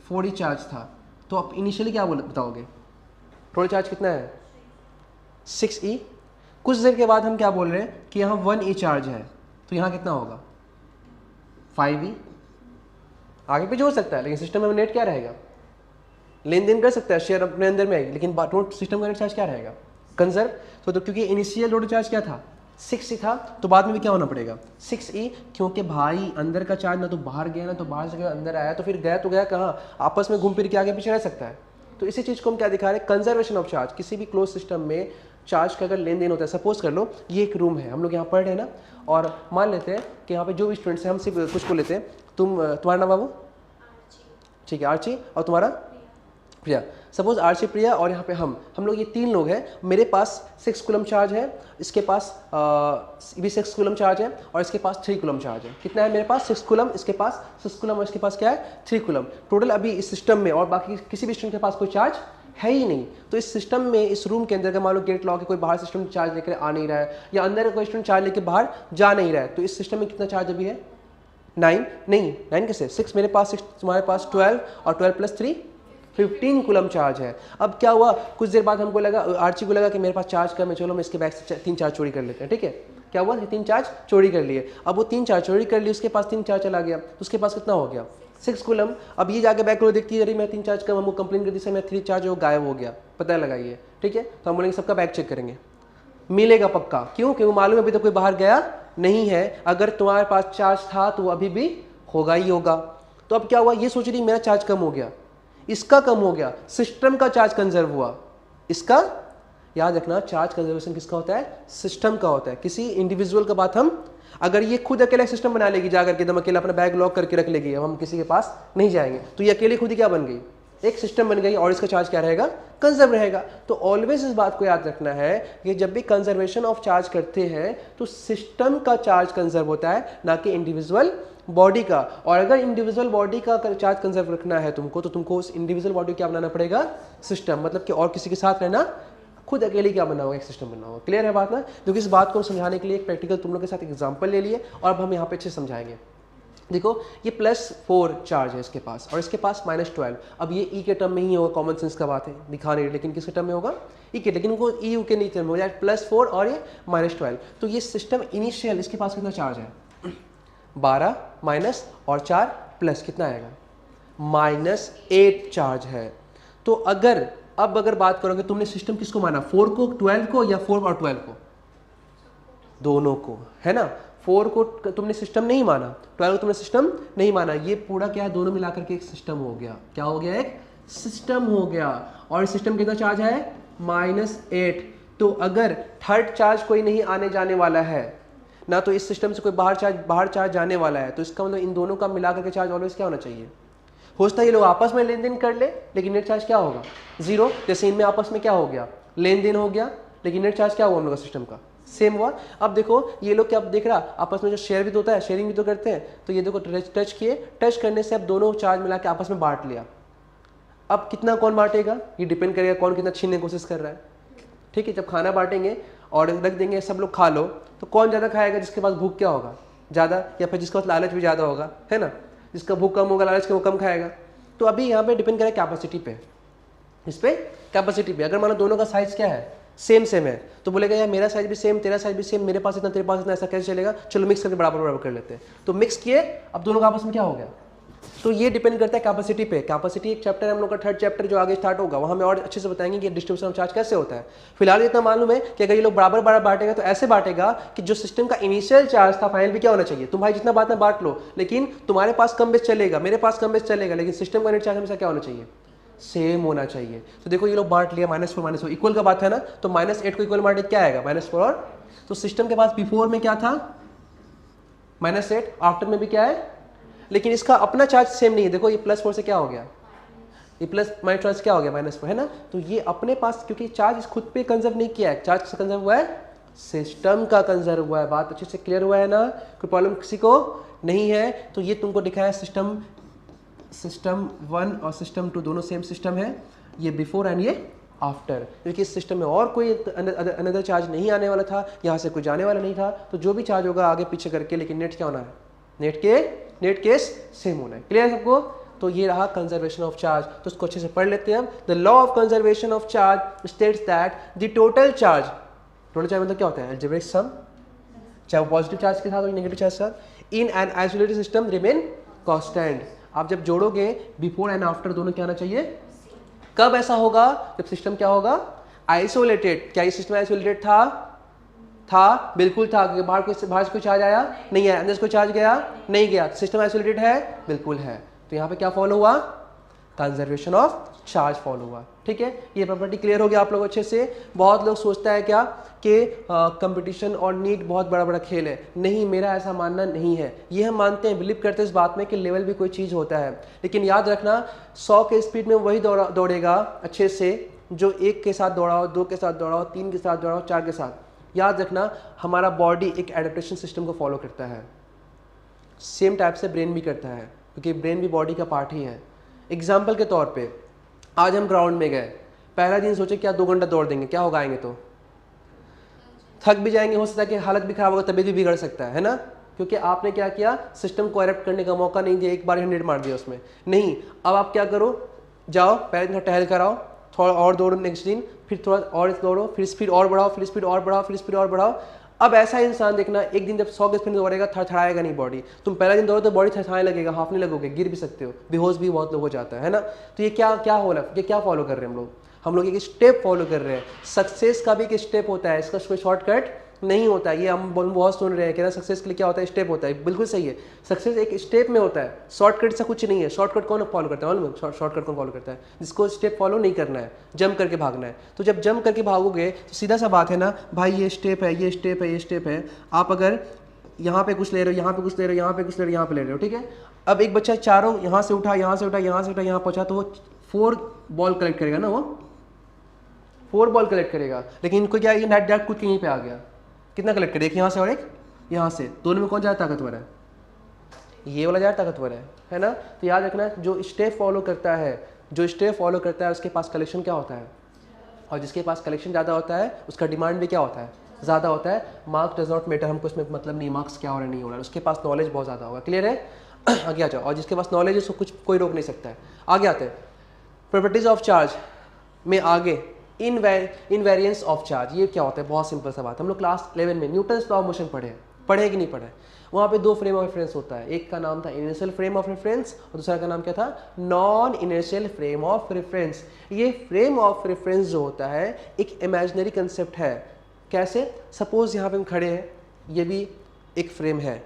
4e चार्ज था, तो आप इनिशियली क्या बताओगे, टोटल चार्ज कितना है 6e। कुछ देर के बाद हम क्या बोल रहे हैं कि यहाँ 1e चार्ज है, तो यहाँ कितना होगा 5e। आगे पीछे हो सकता है, लेकिन सिस्टम में नेट क्या रहेगा, लेन देन कर सकता है, शेयर अपने अंदर में आएगी, लेकिन सिस्टम का नेट चार्ज क्या रहेगा, कंजर्व। तो क्योंकि इनिशियल टोटल चार्ज क्या था 6e था, तो बाद में भी क्या होना पड़ेगा 6e, क्योंकि भाई अंदर का चार्ज ना तो बाहर गया ना तो बाहर से अंदर आया, तो फिर गया तो गया कहाँ, आपस में घूम फिर के आगे पीछे रह सकता है। तो इसी चीज़ को हम क्या दिखा रहे हैं, कंजर्वेशन ऑफ चार्ज। किसी भी क्लोज सिस्टम में चार्ज का अगर लेन देन होता है, सपोज कर लो ये एक रूम है, हम लोग यहाँ पढ़ रहे हैं ना, और मान लेते हैं कि यहाँ पे जो भी स्टूडेंट्स हैं, हम सिर्फ कुछ को लेते हैं, तुम्हारा नाम बाबू, ठीक है आर्ची, और तुम्हारा प्रिया। सपोज आर्ची, प्रिया और यहाँ पे हम लोग ये 3 लोग हैं। मेरे पास 6 कूलम चार्ज है, इसके पास भी 6 कूलम चार्ज है और इसके पास 3 कूलम चार्ज है। कितना है मेरे पास 6 कूलम, इसके पास 6 कूलम और इसके पास क्या है 3 कूलम टोटल अभी इस सिस्टम में, और बाकी किसी भी स्टूडेंट के पास कोई चार्ज है ही नहीं। तो इस सिस्टम में, इस रूम के अंदर अगर मान लो गेट लॉक है, कोई बाहर सिस्टम चार्ज लेकर आ नहीं रहा है, या अंदर कोई स्टूडेंट चार्ज लेकर बाहर जा नहीं रहा है, तो इस सिस्टम में कितना चार्ज अभी है 9 नहीं 9 कैसे 6, मेरे पास 6, तुम्हारे पास 12 और 12 प्लस 3 15 कूलम चार्ज है। अब क्या हुआ, कुछ देर बाद हमको लगा, आर्ची को लगा कि मेरे पास चार्ज कम है, चलो मैं इसके बैग से 3 चार्ज चोरी कर लेते हैं, ठीक है। क्या हुआ, 3 चार्ज चोरी कर लिए। अब वो 3 चार्ज चोरी कर लिए, उसके पास 3 चार्ज चला गया, तो उसके पास कितना हो गया 6 कूलम। अब ये जाके बैग को देखती है, अरे मैं 3 चार्ज कम, हमको कंप्लेन कर दी, मैं 3 चार्ज वो गायब हो गया, पता लगाइए, ठीक है। तो हम बोलेंगे सबका बैग चेक करेंगे, मिलेगा पक्का। क्यों, क्योंकि मालूम है अभी तो कोई बाहर गया नहीं है। अगर तुम्हारे पास चार्ज था तो अभी भी होगा ही होगा। तो अब क्या हुआ, ये सोच रही मेरा चार्ज कम हो गया, इसका कम हो गया, सिस्टम का चार्ज कंजर्व हुआ। इसका याद रखना, चार्ज कंजर्वेशन किसका होता है, सिस्टम का होता है, किसी इंडिविजुअल का बात हम, अगर ये खुद अकेला सिस्टम बना लेगी, जाकर के एकदम अकेला अपना बैग लॉक करके रख लेगी, हम किसी के पास नहीं जाएंगे, तो ये अकेले खुद ही क्या बन गई, एक सिस्टम बन गई, और इसका चार्ज क्या रहेगा, कंजर्व रहेगा। तो ऑलवेज इस बात को याद रखना है कि जब भी कंजर्वेशन ऑफ चार्ज करते हैं तो सिस्टम का चार्ज कंजर्व होता है, ना कि इंडिविजुअल बॉडी का। और अगर इंडिविजुअल बॉडी का चार्ज कंजर्व रखना है तुमको, तो तुमको उस इंडिविजुअल बॉडी क्या बनाना पड़ेगा, सिस्टम, मतलब कि और किसी के साथ रहना, खुद अकेले क्या बनना होगा, एक सिस्टम बनना होगा। क्लियर है बात ना। क्योंकि इस बात को समझाने के लिए एक प्रैक्टिकल तुम लोग के साथ एग्जांपल ले लिए, और अब हम यहाँ पे अच्छे समझाएंगे। देखो ये +4 चार्ज है इसके पास और इसके पास -12। अब ये ई के टर्म में ही होगा, कॉमन सेंस का बात है, दिखा नहीं, लेकिन किसके टर्म में होगा, ई के, लेकिन वो ई यू के नहीं टर्म में हो जाए +4 और ये -12। तो ये सिस्टम इनिशियल, इसके पास कितना चार्ज है, 12 माइनस और 4 प्लस, कितना आएगा, -8 चार्ज है। तो अब अगर बात करोगे, तुमने सिस्टम किसको माना, 4 को, 12 को, या 4 और 12 को, दोनों को, है ना। 4 को तुमने सिस्टम नहीं माना, 12 को तुमने सिस्टम नहीं माना, ये पूरा क्या है, दोनों मिलाकर के एक सिस्टम हो गया। क्या हो गया, एक सिस्टम हो गया। और सिस्टम कितना चार्ज है, -8। तो अगर थर्ड चार्ज कोई नहीं आने जाने वाला है ना, तो इस सिस्टम से कोई बाहर चार्ज जाने वाला है, तो इसका मतलब इन दोनों का मिलाकर के चार्ज ऑलवेज क्या होना चाहिए, हो सकता है ये लोग आपस में लेन देन कर ले, लेकिन नेट चार्ज क्या होगा, 0। जैसे इनमें आपस में क्या हो गया, लेन देन हो गया, लेकिन नेट चार्ज क्या हुआ हम लोग का सिस्टम का, सेम हुआ। अब देखो ये लोग क्या देख रहा, आपस में जो शेयर भी तो होता है, शेयरिंग भी तो करते हैं, तो ये देखो टच किए, टच करने से अब दोनों चार्ज मिला के आपस में बांट लिया। अब कितना कौन बांटेगा, ये डिपेंड करेगा कौन कितना छीनने की कोशिश कर रहा है। ठीक है, जब खाना बांटेंगे और रख देंगे सब लोग खा लो, तो कौन ज़्यादा खाएगा, जिसके पास भूख क्या होगा ज़्यादा, या फिर जिसके पास लालच भी ज़्यादा होगा, है ना, जिसका भूख कम होगा लालच के वो कम खाएगा। तो अभी यहाँ पे डिपेंड करेगा कैपेसिटी पे, इस पे कैपेसिटी पे। अगर मानो दोनों का साइज क्या है, सेम है, तो बोलेगा यार मेरा साइज भी सेम, तेरा साइज भी सेम, मेरे पास इतना, तेरे पास इतना, ऐसा कैसे चलेगा, चलो मिक्स करके बराबर बराबर कर लेते हैं। तो मिक्स किए, अब दोनों का आपस में क्या हो गया। तो ये डिपेंड करता है कैपेसिटी पे। कैपेसिटी एक चैप्टर है हम लोग का, थर्ड चैप्टर जो आगे स्टार्ट होगा, वहाँ में और अच्छे से बताएंगे कि डिस्ट्रीब्यूशन ऑफ चार्ज कैसे होता है। फिलहाल इतना मालूम है कि अगर ये लोग बराबर बराबर बांटेगा, तो ऐसे बांटेगा कि जो सिस्टम का इनिशियल चार्ज था फाइनल भी क्या होना चाहिए, तुम भाई जितना बात में बांट लो, लेकिन तुम्हारे पास कम बेस चलेगा, मेरे पास कम बेस चलेगा, लेकिन सिस्टम का नेट चार्ज हमेशा क्या होना चाहिए, सेम होना चाहिए। तो देखो ये लोग बांट लिया, -4 इक्वल का बात है ना, तो -8 को इक्वल बांटे क्या आएगा, -4। और तो सिस्टम के पास बिफोर में क्या था, -8, आफ्टर में भी क्या है, लेकिन इसका अपना चार्ज सेम नहीं है। देखो ये +4 से क्या हो गया, ये -4 क्या हो गया, -4, है ना। तो ये अपने पास, क्योंकि चार्ज खुद पे कंजर्व नहीं किया है, चार्ज से कंजर्व हुआ है, सिस्टम का कंजर्व हुआ है। बात अच्छे से क्लियर हुआ है ना, कोई प्रॉब्लम किसी को नहीं है। तो ये तुमको दिखाया सिस्टम 1 और सिस्टम 2 दोनों सेम सिस्टम है, ये बिफोर एंड ये आफ्टर, क्योंकि इस सिस्टम में और कोई अनदर चार्ज नहीं आने वाला था, यहाँ से कोई जाने वाला नहीं था, तो जो भी चार्ज होगा आगे पीछे करके, लेकिन नेट क्या होना है, नेट केस सेम होना है। क्लियर है सबको। तो ये रहा कंजर्वेशन ऑफ चार्ज, तो उसको अच्छे से पढ़ लेते हैं हम। The law of conservation of charge states that the total charge मतलब क्या होता है, अलजेब्रिक सम, चाहे वो पॉजिटिव चार्ज के साथ हो या नेगेटिव चार्ज के साथ, in an isolated system remain constant. आप जब जोड़ोगे बिफोर एंड आफ्टर दोनों क्या आना चाहिए, कब ऐसा होगा, जब सिस्टम क्या होगा, आइसोलेटेड। क्या ये सिस्टम आइसोलेटेड था बिल्कुल था, क्योंकि बाहर से कोई चार्ज आया नहीं है, अंदर से कोई चार्ज गया नहीं गया, सिस्टम आइसोलेटेड है, बिल्कुल है। तो यहाँ पे क्या फॉलो हुआ, कंजर्वेशन ऑफ चार्ज फॉलो हुआ। ठीक है, ये प्रॉपर्टी क्लियर हो गया आप लोग अच्छे से। बहुत लोग सोचता है क्या कि कंपटीशन और नीट बहुत बड़ा बड़ा खेल है, नहीं, मेरा ऐसा मानना नहीं है। ये हम मानते हैं, बिलीव करते हैं इस बात में कि लेवल भी कोई चीज़ होता है, लेकिन याद रखना 100 के स्पीड में वही दौड़ेगा अच्छे से जो 1 के साथ दौड़ाओ, 2 के साथ दौड़ाओ, 3 के साथ दौड़ाओ, 4 के साथ। याद रखना हमारा बॉडी एक एडेप्टेशन सिस्टम को फॉलो करता है, सेम टाइप से ब्रेन भी करता है, क्योंकि ब्रेन भी बॉडी का पार्ट ही है। एग्जाम्पल के तौर पे आज हम ग्राउंड में गए, पहला दिन सोचे क्या 2 घंटा दौड़ देंगे, क्या होगा, आएंगे तो थक भी जाएंगे, हो सकता है कि हालत भी खराब होगा, तबीयत भी बिगड़ सकता है ना, क्योंकि आपने क्या किया, सिस्टम को एडेप्ट करने का मौका नहीं दिया, एक बार 100 मार दिया उसमें। नहीं, अब आप क्या करो, जाओ पहले दिन टहल कर आओ, थोड़ा और दौड़ो, नेक्स्ट दिन फिर थोड़ा और दौड़ो, फिर स्पीड और बढ़ाओ, फिर स्पीड और बढ़ाओ, फिर स्पीड और बढ़ाओ। अब ऐसा इंसान देखना, एक दिन जब 100 के स्पीड दौड़ेगा, थरथराएगा नहीं बॉडी। तुम पहला दिन दौड़ो तो बॉडी थरथराने लगेगा, हाफने लगोगे, गिर भी सकते हो, बेहोश भी बहुत लोग हो जाता है ना। तो ये क्या फॉलो कर रहे हैं हम लोग एक स्टेप फॉलो कर रहे हैं। सक्सेस का भी एक स्टेप होता है, इसका कोई शॉर्टकट नहीं होता है। ये हम बहुत सुन रहे हैं कि ना सक्सेस के लिए क्या होता है, स्टेप होता है, बिल्कुल सही है, सक्सेस एक स्टेप में होता है, शॉर्टकट से कुछ नहीं है। शॉर्टकट कौन फॉलो करता है, मालूम है शॉर्टकट कौन फॉलो करता है, जिसको स्टेप फॉलो नहीं करना है, जंप करके भागना है। तो जब जंप करके भागोगे तो सीधा सा बात है ना भाई, ये स्टेप है, ये स्टेप है, ये स्टेप है। आप अगर यहाँ पे कुछ ले रहे हो, यहाँ पे कुछ ले रहे हो, यहाँ पे कुछ ले रहे हो, यहाँ पे ले रहे हो, ठीक है। अब एक बच्चा चारों यहाँ से उठा, यहाँ से उठा, यहाँ से उठा, यहाँ पहुँचा, तो वो 4 बॉल कलेक्ट करेगा ना, वो 4 बॉल कलेक्ट करेगा। लेकिन इनको क्या है, डायरेक्ट कूद के यहीं पे आ गया, कितना कलेक्ट करे, एक यहाँ से और एक यहाँ से, दोनों में कौन ज़्यादा ताकतवर है, ये वाला ज़्यादा ताकतवर है ना। तो याद रखना, जो स्टेप फॉलो करता है उसके पास कलेक्शन क्या होता है, और जिसके पास कलेक्शन ज़्यादा होता है उसका डिमांड भी क्या होता है ज़्यादा होता है। मार्क्स डज नॉट मैटर, हमको इसमें मतलब नहीं मार्क्स क्या हो रहा है नहीं हो रहा है, उसके पास नॉलेज बहुत ज़्यादा होगा। क्लियर है? आगे आ जाओ। और जिसके पास नॉलेज है उसको कुछ कोई रोक नहीं सकता है। आगे आते हैं प्रॉपर्टीज ऑफ चार्ज में आगे इनवेरियंस ऑफ चार्ज। ये क्या होता है? बहुत सिंपल सा बात। हम लोग क्लास 11 में न्यूटन्स लॉ ऑफ मोशन पढ़े कि नहीं पढ़े? वहाँ पे दो फ्रेम ऑफ रेफरेंस होता है, एक का नाम था इनर्शियल फ्रेम ऑफ रेफरेंस और दूसरा का नाम क्या था? Non inertial frame of reference. ये फ्रेम ऑफ रेफरेंस जो होता है एक इमेजिनरी कंसेप्ट है। कैसे? सपोज यहाँ पे हम खड़े हैं, ये भी एक फ्रेम है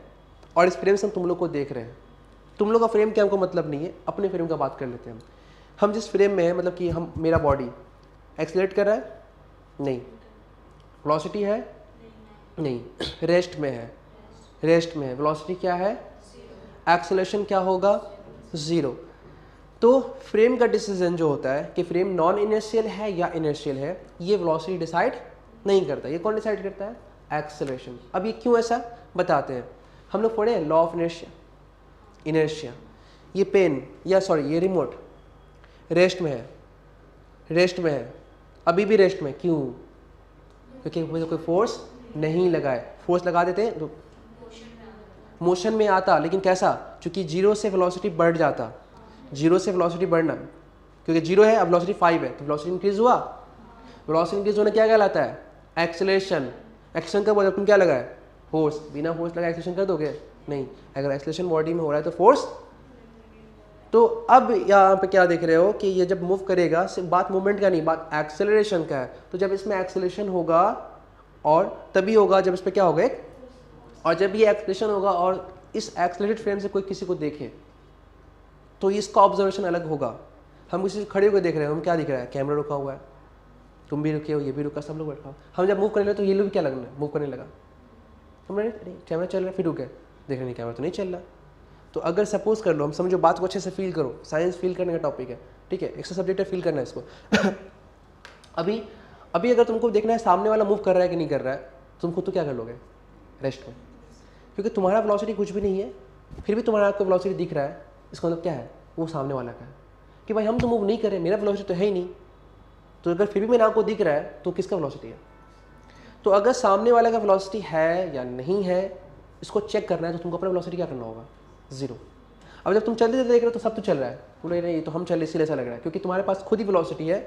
और इस फ्रेम से हम तुम लोग को देख रहे हैं। तुम लोग का फ्रेम क्या हमको मतलब नहीं है, अपने फ्रेम का बात कर लेते हैं। हम जिस फ्रेम में है मतलब कि हम मेरा बॉडी एक्सेलरेट कर रहा है नहीं, वेलोसिटी है नहीं, रेस्ट में है, रेस्ट में है, वेलोसिटी क्या है? एक्सेलरेशन क्या होगा? ज़ीरो। तो फ्रेम का डिसीजन जो होता है कि फ्रेम नॉन इनर्शियल है या इनर्शियल है, ये वेलोसिटी डिसाइड नहीं करता। ये कौन डिसाइड करता है? एक्सेलरेशन। अब ये क्यों ऐसा बताते हैं। हम लोग पढ़े लॉ ऑफ इनर्शिया। ये पेन या सॉरी ये रिमोट रेस्ट में है, रेस्ट में है, अभी भी रेस्ट में। क्यों? क्योंकि कोई फोर्स नहीं लगा है। फोर्स लगा देते हैं तो मोशन में आता, लेकिन कैसा? क्योंकि जीरो से वेलोसिटी बढ़ जाता, जीरो से वेलोसिटी बढ़ना, क्योंकि जीरो है अब वेलोसिटी 5 है तो वेलोसिटी इंक्रीज हुआ। वेलोसिटी इंक्रीज होने क्या कहलाता है? एक्सेलरेशन। एक्शन कब होता है? तुम क्या लगा है? फोर्स। बिना फोर्स लगा एक्सेलरेशन कर दोगे? नहीं। अगर एक्सेलरेशन बॉडी में हो रहा है तो फोर्स। तो अब यहाँ पे क्या देख रहे हो कि ये जब मूव करेगा, सिर्फ बात मूवमेंट का नहीं, बात एक्सेलरेशन का है। तो जब इसमें एक्सेलरेशन होगा और तभी होगा जब इस पर क्या होगा एक, और जब ये एक्सेलरेशन होगा और इस एक्सेलरेटेड फ्रेम से कोई किसी को देखे तो इसका ऑब्जर्वेशन अलग होगा। हम किसी से खड़े होकर देख रहे हैं, हम क्या दिख रहा है? कैमरा रुका हुआ है, तुम भी रुके हो, ये भी रुका, सब लोग बैठा हो। हम जब मूव करने लगे तो ये लोग भी क्या लगना मूव करने लगा, हमने कैमरा चल रहा है, फिर रुके, देख रहे नहीं कैमरा तो नहीं चल रहा। तो अगर सपोज कर लो, हम समझो बात को अच्छे से फील करो, साइंस फील करने का टॉपिक है, ठीक है, एक्स्ट्रा सब्जेक्ट है, फील करना है इसको। अभी अगर तुमको देखना है सामने वाला मूव कर रहा है कि नहीं कर रहा है, तुम खुद तो क्या कर लोगे? रेस्ट में, क्योंकि तुम्हारा वेलोसिटी कुछ भी नहीं है, फिर भी तुम्हारा आपको वेलोसिटी दिख रहा है। इसका मतलब क्या है? वो सामने वाला का है कि भाई हम तो मूव नहीं कर रहे, मेरा वेलोसिटी तो है ही नहीं। तो अगर फिर भी मेरे आपको दिख रहा है तो किसका वेलोसिटी है? तो अगर सामने वाले का वेलोसिटी है या नहीं है इसको चेक करना है तो तुमको अपना वेलोसिटी क्या करना होगा? ज़ीरो। अब जब तुम चलते देख रहे हो तो सब तो चल रहा है, तुम नहीं ये तो हम चल रहे इसीलिए ऐसा लग रहा है, क्योंकि तुम्हारे पास खुद ही वेलोसिटी है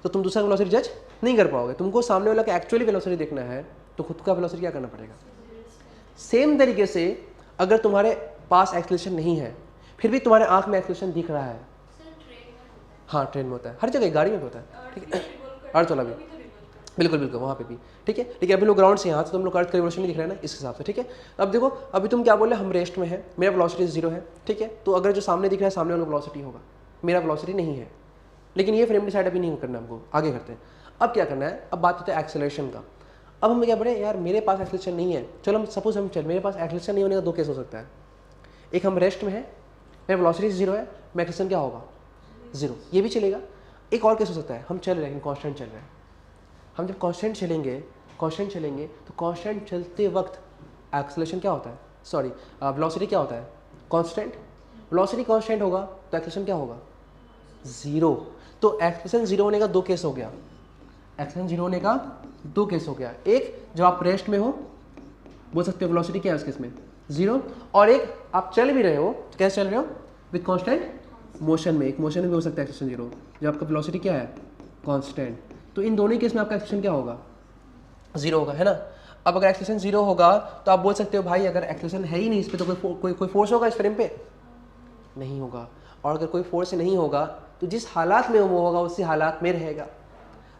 तो तुम दूसरा वेलोसिटी जज नहीं कर पाओगे। तुमको सामने वाला का एक्चुअली वेलोसिटी देखना है तो खुद का वेलोसिटी क्या करना पड़ेगा? सेम तरीके से अगर तुम्हारे पास एक्सेलरेशन नहीं है फिर भी तुम्हारे आंख में एक्सेलरेशन दिख रहा है, हाँ ट्रेन में होता है, हर जगह गाड़ी में भी होता है, ठीक है, अर्थ वाला भी, बिल्कुल बिल्कुल वहाँ पे भी, ठीक है। लेकिन अभी लोग ग्राउंड से यहाँ तो तुम लोग अर्थ का रिवोल्यूशन नहीं दिख रहा है ना, इस हिसाब से, ठीक है। अब देखो अभी तुम क्या बोले, हम रेस्ट में है, मेरा वेलोसिटी 0 है, ठीक है। तो अगर जो सामने दिख रहा है सामने वाला वेलोसिटी होगा, मेरा वेलोसिटी नहीं है, लेकिन ये फ्रेम डिसाइड अभी नहीं करना हमको, आगे करते हैं। अब क्या करना है, अब बात करते हैं एक्सेलरेशन का। अब हम क्या बोले, यार मेरे पास एक्सेलरेशन नहीं है, चलो हम सपोज हम चल, मेरे पास एक्सेलरेशन नहीं होने का दो केस हो सकता है। एक हम रेस्ट में है, मेरा वेलोसिटी 0 है, मेरा एक्सेलरेशन क्या होगा? 0, ये भी चलेगा। एक और केस हो सकता है, हम चल रहे हैं लेकिन कॉन्स्टेंट चल रहे हैं। हम जब कांस्टेंट चलेंगे तो कांस्टेंट चलते वक्त एक्सेलरेशन क्या होता है, सॉरी वेलोसिटी क्या होता है? कांस्टेंट। वेलोसिटी कांस्टेंट होगा तो एक्सेलरेशन क्या होगा? 0। तो एक्सेलरेशन 0 होने का दो केस हो गया, एक्सेलरेशन 0 होने का दो केस हो गया। एक जब आप रेस्ट में हो, बोल सकते हो वेलोसिटी क्या है उस केस में? 0। और एक आप चल भी रहे हो, कैसे चल रहे हो? विद कांस्टेंट मोशन में। एक मोशन में भी हो सकता है एक्सेलरेशन 0 जब आपका वेलोसिटी क्या है? कांस्टेंट। तो इन दोनों केस में आपका एक्सेलरेशन क्या होगा? 0 होगा, है ना। अब अगर एक्सेलरेशन 0 होगा तो आप बोल सकते हो भाई अगर एक्सेलरेशन है ही नहीं इस पर तो कोई फोर्स होगा इस फ्रेम पे? नहीं होगा। और अगर कोई फोर्स नहीं होगा तो जिस हालात में वो होगा उसी हालात में रहेगा।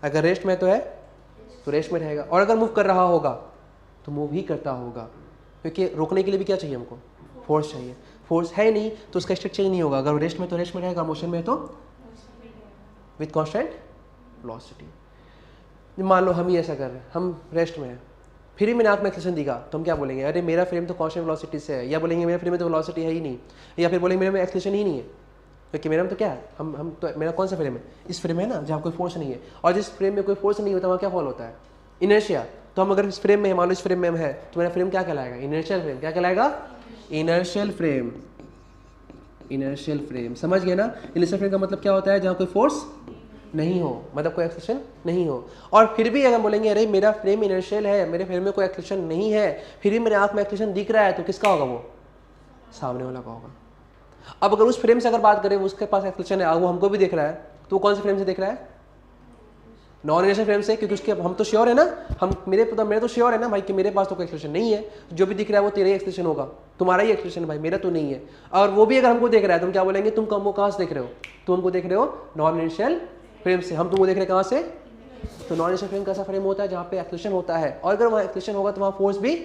अगर रेस्ट में तो है तो रेस्ट में रहेगा, और अगर मूव कर रहा होगा तो मूव ही करता होगा, क्योंकि रोकने के लिए भी क्या चाहिए हमको? फोर्स चाहिए। फोर्स है नहीं तो उसका स्टेट चेंज नहीं होगा। अगर रेस्ट में तो रेस्ट में रहेगा, मोशन में तो विद कांस्टेंट वेलोसिटी। मान लो हम ही ऐसा कर रहे हैं, हम रेस्ट में हैं, फिर भी मैंने आंख में एक्सेलरेशन दिखा तो हम क्या बोलेंगे? अरे मेरा फ्रेम तो कांस्टेंट वेलोसिटी से है, या बोलेंगे मेरे फ्रेम में तो वेलोसिटी है ही नहीं, या फिर बोलेंगे मेरे में एक्सेलरेशन ही नहीं है, क्योंकि मेरा में तो क्या है, हम तो मेरा कौन सा फ्रेम है? इस फ्रेम है ना जहाँ कोई फोर्स नहीं है। और जिस फ्रेम में कोई फोर्स नहीं होता वहाँ क्या फॉल होता है? इनर्शिया। तो हम अगर इस फ्रेम में है, मान लो इस फ्रेम में हम है, तो मेरा फ्रेम क्या कहलाएगा? Inertial frame. क्या कहलाएगा? Inertial frame. इनर्शियल फ्रेम, समझ गए ना? इनर्शियल फ्रेम का मतलब क्या होता है? जहाँ कोई फोर्स नहीं हो, मतलब कोई एक्सेलेरेशन नहीं हो। और फिर भी अगर बोलेंगे अरे मेरा फ्रेम इनर्शियल है, मेरे फ्रेम में कोई एक्सेलेरेशन नहीं है, फिर भी मेरे आंख में एक्सेलेरेशन दिख रहा है, तो किसका होगा वो? सामने वाला का होगा। अब अगर उस फ्रेम से अगर बात करें, उसके पास एक्सेलेरेशन है, वो हमको भी देख रहा है, तो वो कौन से फ्रेम से देख रहा है? नॉन इनर्शियल फ्रेम से, क्योंकि उसके हम तो श्योर है ना, मेरे तो श्योर है ना भाई कि मेरे पास तो कोई एक्सेलेरेशन नहीं है, जो भी दिख रहा है वो तेरा ही एक्सेलेरेशन होगा, तुम्हारा ही एक्सेलेरेशन भाई, मेरा तो नहीं है। और वो भी अगर हमको देख रहा है, तुम क्या बोलेंगे? तुम हमको कहाँ से देख रहे हो? तुम हमको देख रहे हो नॉन इनर्शियल फ्रेम से, हम तुमको देख रहे हैं कहाँ से? तो नॉन इनर्शियल फ्रेम कैसा फ्रेम होता है? जहाँ पे एक्सेलेरेशन होता है, और अगर वहाँ एक्सेलेरेशन होगा तो वहाँ फोर्स भी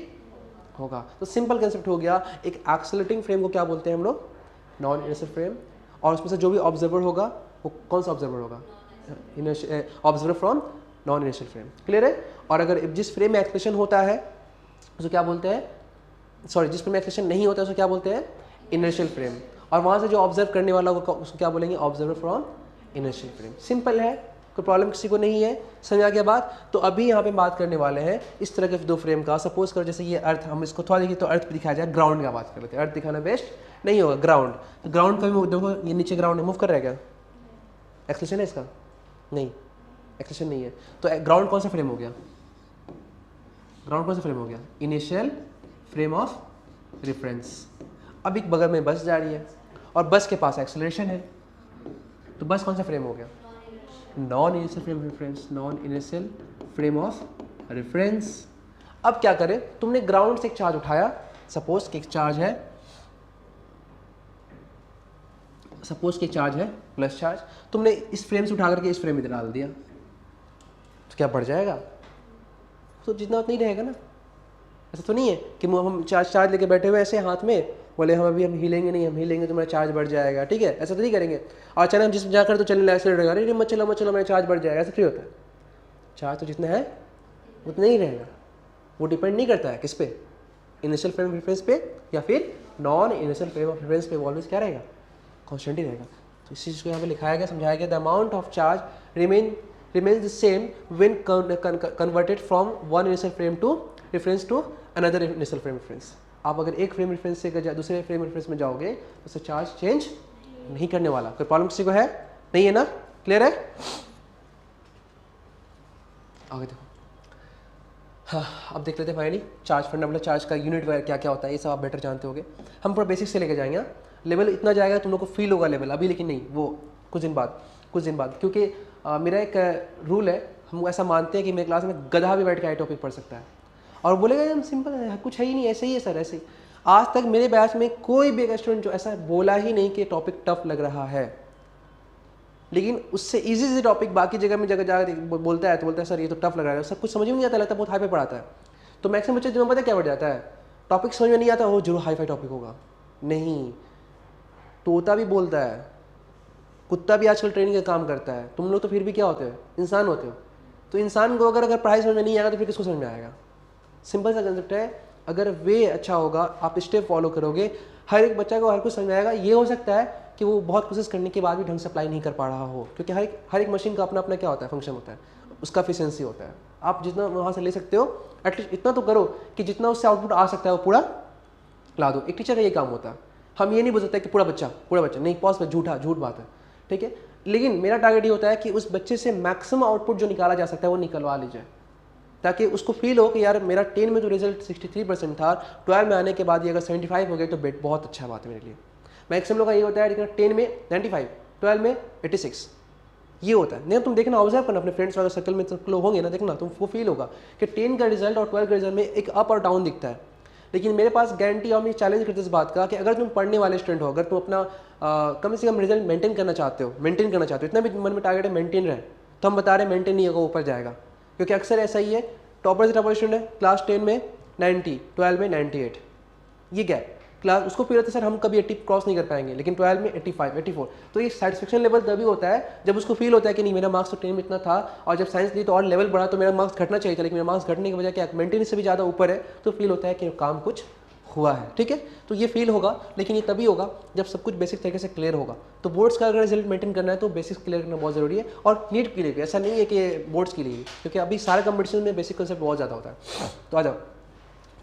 होगा। तो सिंपल कंसेप्ट हो गया। एक एक्सेलरेटिंग फ्रेम को क्या बोलते हैं हम लोग? Non inertial frame. और उसमें से जो भी ऑब्जर्वर होगा वो कौन सा ऑब्जर्वर होगा? Observer from non inertial frame. Clear है? और अगर जिस फ्रेम में एक्सेलेरेशन होता है उसको क्या बोलते हैं? सॉरी, जिस फ्रेम में एक्सेलेरेशन नहीं होता है उसको क्या बोलते हैं? Inertial frame. और वहाँ से जो ऑब्जर्व करने वाला होगा उसको क्या बोलेंगे? Observer from inertial frame. Simple है, कोई प्रॉब्लम किसी को नहीं है। समझ आ गया बात? तो अभी यहाँ पे बात करने वाले हैं इस तरह के दो फ्रेम का। सपोज करो जैसे ये अर्थ, हम इसको थोड़ा देखिए तो अर्थ पे दिखाया जाए, ग्राउंड का बात कर लेते हैं। अर्थ दिखाना बेस्ट नहीं होगा, ग्राउंड। तो ग्राउंड का भी देखो, ये नीचे ग्राउंड है, मूव कर रहा है क्या? एक्सेलेरेशन है इसका? नहीं, एक्सेलेरेशन नहीं है। तो ग्राउंड कौन सा फ्रेम हो गया? ग्राउंड कौन सा फ्रेम हो गया? Initial frame of reference. अब एक बगल में बस जा रही है और बस के पास एक्सेलरेशन है, तो बस कौन सा फ्रेम हो गया? Non initial frame reference, non initial frame of reference. अब क्या करें? तुमने ग्राउंड से एक चार्ज उठाया, सपोज कि एक चार्ज है, सपोज कि चार्ज है प्लस चार्ज, तुमने इस फ्रेम से उठा करके इस फ्रेम में डाल दिया, तो क्या बढ़ जाएगा? तो जितना उतना ही रहेगा ना। ऐसा तो नहीं है कि हम चार्ज लेके बैठे हुए ऐसे हाथ में, बोले हम अभी हम हिलेंगे नहीं, हम हिलेंगे तो मेरा चार्ज बढ़ जाएगा, ठीक है? ऐसा तो नहीं करेंगे। और अचानक हम जिसमें जाकर तो चलने एक्सीडेंट रहेगा, अरे मत चलो मेरा चार्ज बढ़ जाएगा, ऐसा फ्री होता है? चार्ज तो जितना है उतना ही रहेगा। वो डिपेंड नहीं करता है किस पे? इनिशियल फ्रेम ऑफ रेफरेंस पे या फिर non initial frame of reference पे। ऑलवेज क्या रहेगा? कॉन्स्टेंट ही रहेगा। तो इसी चीज़ को यहाँ पे लिखाया गया, समझाया गया। The amount of charge remains the same when converted from one initial frame to reference to another initial frame reference। आप अगर एक फ्रेम रेफरेंस से दूसरे फ्रेम रेफरेंस में जाओगे तो उससे चार्ज चेंज नहीं करने वाला। कोई प्रॉब्लम किसी को है? नहीं है ना? क्लियर है? आगे देखो। हाँ, अब देख लेते हैं फाइनली चार्ज फंडामेंटल चार्ज का यूनिट क्या क्या होता है, ये सब आप बेटर जानते होंगे। हम पूरा बेसिक से लेके जाएंगे। लेवल इतना जाएगा तुम लोग को फील होगा लेवल अभी, लेकिन नहीं, वो कुछ दिन बाद क्योंकि मेरा एक रूल है, हम ऐसा मानते हैं कि मेरे क्लास में गधा भी बैठ के आई टॉपिक पढ़ सकता है और बोलेगा हम सिंपल है, कुछ है ही नहीं, ऐसे ही है सर, ऐसे ही। आज तक मेरे बैच में कोई भी एक स्टूडेंट जो ऐसा बोला ही नहीं कि टॉपिक टफ लग रहा है, लेकिन उससे इजी से टॉपिक बाकी जगह में जाकर बोलता है तो बोलता है सर ये तो टफ लग रहा है, सब कुछ समझ में नहीं आता, लगता है बहुत हाई पे पढ़ाता है। तो मैक्सिमम बच्चे तुम्हें पता है क्या बढ़ जाता है? टॉपिक समझ में नहीं आता, वो जरूर हाई फाई टॉपिक होगा। नहीं, तोता भी बोलता है, कुत्ता भी आजकल ट्रेनिंग का काम करता है। तुम लोग तो फिर भी क्या होते हो? इंसान होते हो। तो इंसान को अगर पढ़ाई समझ में नहीं आएगा तो फिर किसको समझ में आएगा? सिंपल सा कंसेप्ट है। अगर वे अच्छा होगा, आप स्टेप फॉलो करोगे, हर एक बच्चा को हर कुछ समझ में आएगा। ये हो सकता है कि वो बहुत कोशिश करने के बाद भी ढंग से अप्लाई नहीं कर पा रहा हो, क्योंकि हर एक मशीन का अपना अपना क्या होता है? फंक्शन होता है, उसका एफिशिएंसी होता है। आप जितना वहाँ से ले सकते हो एटलीस्ट इतना तो करो कि जितना उससे आउटपुट आ सकता है वो पूरा ला दो। एक टीचर का ये काम होता है। हम ये नहीं बोल सकते कि पूरा बच्चा नहीं, पॉज पर झूठ बात है, ठीक है? लेकिन मेरा टारगेट ये होता है कि उस बच्चे से मैक्सिमम आउटपुट जो निकाला जा सकता है वो निकलवा लीजिए, ताकि उसको फील हो कि यार मेरा 10 में तो रिजल्ट 63% था, 12 में आने के बाद ये अगर 75 हो गए तो बहुत अच्छा बात है मेरे लिए। मैक्सिमम लोग का ये होता है 10 में 95, 12 में 86, ये होता है। नहीं तुम देखना, ऑब्जर्व करना अपने फ्रेंड्स वाले सर्कल में लोग होंगे ना, देखना तुमको फील होगा कि 10 का रिजल्ट और 12 का रिजल्ट में एक अप और डाउन दिखता है। लेकिन मेरे पास गारंटी और मैं चैलेंज करते इस बात का कि अगर तुम पढ़ने वाले स्टूडेंट हो, अगर तुम अपना कम से कम रिजल्ट मेंटेन करना चाहते हो, इतना भी मन में टारगेट है मेंटेन रहे, तो हम बता रहे हैं मेंटेन नहीं होगा, ऊपर जाएगा। क्योंकि अक्सर ऐसा ही है, टॉपर से टॉपर स्टूडेंट है, क्लास 10 में 90, 12 में 98, ये गैप क्लास उसको फील होता है सर हम कभी 80 क्रॉस नहीं कर पाएंगे, लेकिन 12 में 85, 84। तो ये सेटिस्फेक्शन लेवल तभी होता है जब उसको फील होता है कि नहीं मेरा मार्क्स तो 10 में इतना था, और जब साइंस ली तो और लेवल बढ़ा तो मेरा मार्क्स घटना चाहिए था, लेकिन मेरा मार्क्स घटने की वजह क्या मेंटेनेंस से भी ज़्यादा ऊपर है, तो फील होता है कि काम कुछ हुआ है, ठीक है? तो ये फील होगा, लेकिन ये तभी होगा जब सब कुछ बेसिक तरीके से क्लियर होगा। तो बोर्ड्स का अगर रिजल्ट मेंटेन करना है तो बेसिक्स क्लियर करना बहुत जरूरी है, और नीट के लिए भी ऐसा नहीं है कि बोर्ड्स के लिए, क्योंकि अभी सारे कंपटीशन में बेसिक कंसेप्ट बहुत ज़्यादा होता है। तो आ जाओ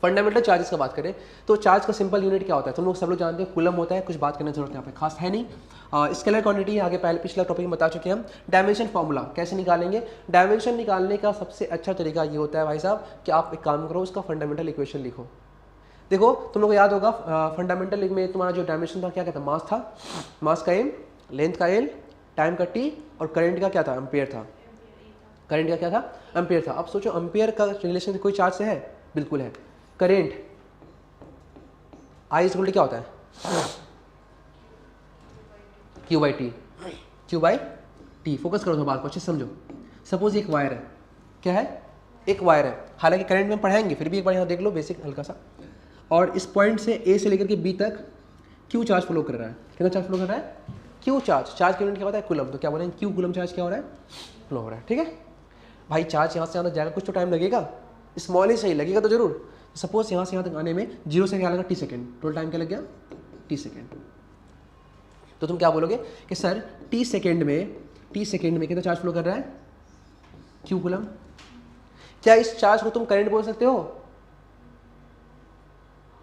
फंडामेंटल चार्जेस का बात करें तो चार्ज का सिंपल यूनिट क्या होता है, तुम लोग सब लोग जानते हैं कूलम होता है, कुछ बात करने की जरूरत यहाँ पे खास है नहीं। स्केलर क्वांटिटी आगे पहले पिछला टॉपिक में बता चुके हैं हम। डायमेंशन फार्मूला कैसे निकालेंगे, डायमेंशन निकालने का सबसे अच्छा तरीका ये होता है भाई साहब कि आप एक काम करो, उसका फंडामेंटल इक्वेशन लिखो। देखो तुम लोग को याद होगा फंडामेंटल में तुम्हारा जो डायमेंशन था क्या कहता, मास था, मास का एम, लेंथ का एल, टाइम का टी और करंट का क्या था, एम्पियर था। करंट का क्या था, एम्पियर था। अब सोचो एम्पियर का रिलेशन कोई चार्ज से है, बिल्कुल है। करेंट आई इक्वल टू क्या होता है, Q by T, Q by T. Focus करो तो बात को अच्छे से समझो। सपोज एक वायर है, क्या है, एक वायर है, हालांकि करंट में पढ़ाएंगे फिर भी एक बार यहाँ देख लो बेसिक हल्का सा। और इस पॉइंट से ए से लेकर के बी तक क्यू चार्ज फ्लो कर रहा है। कितना चार्ज फ्लो कर रहा है, क्यू चार्ज। चार्ज का यूनिट क्या होता है, कूलम। तो क्या बोलेंगे, क्यू कूलम चार्ज क्या हो रहा है, फ्लो हो रहा है। ठीक है भाई, चार्ज यहाँ से यहाँ तक जाएगा, कुछ तो टाइम लगेगा, स्मॉल ही सही लगेगा तो जरूर। सपोज यहाँ से यहाँ तक आने में 0 से क्या लगा, टी सेकेंड। टोटल टाइम क्या लग गया, टी सेकेंड। तो तुम क्या बोलोगे कि सर टी सेकेंड में कितना चार्ज फ्लो कर रहा है, क्यू कूलम। क्या इस चार्ज को तुम करंट बोल सकते हो,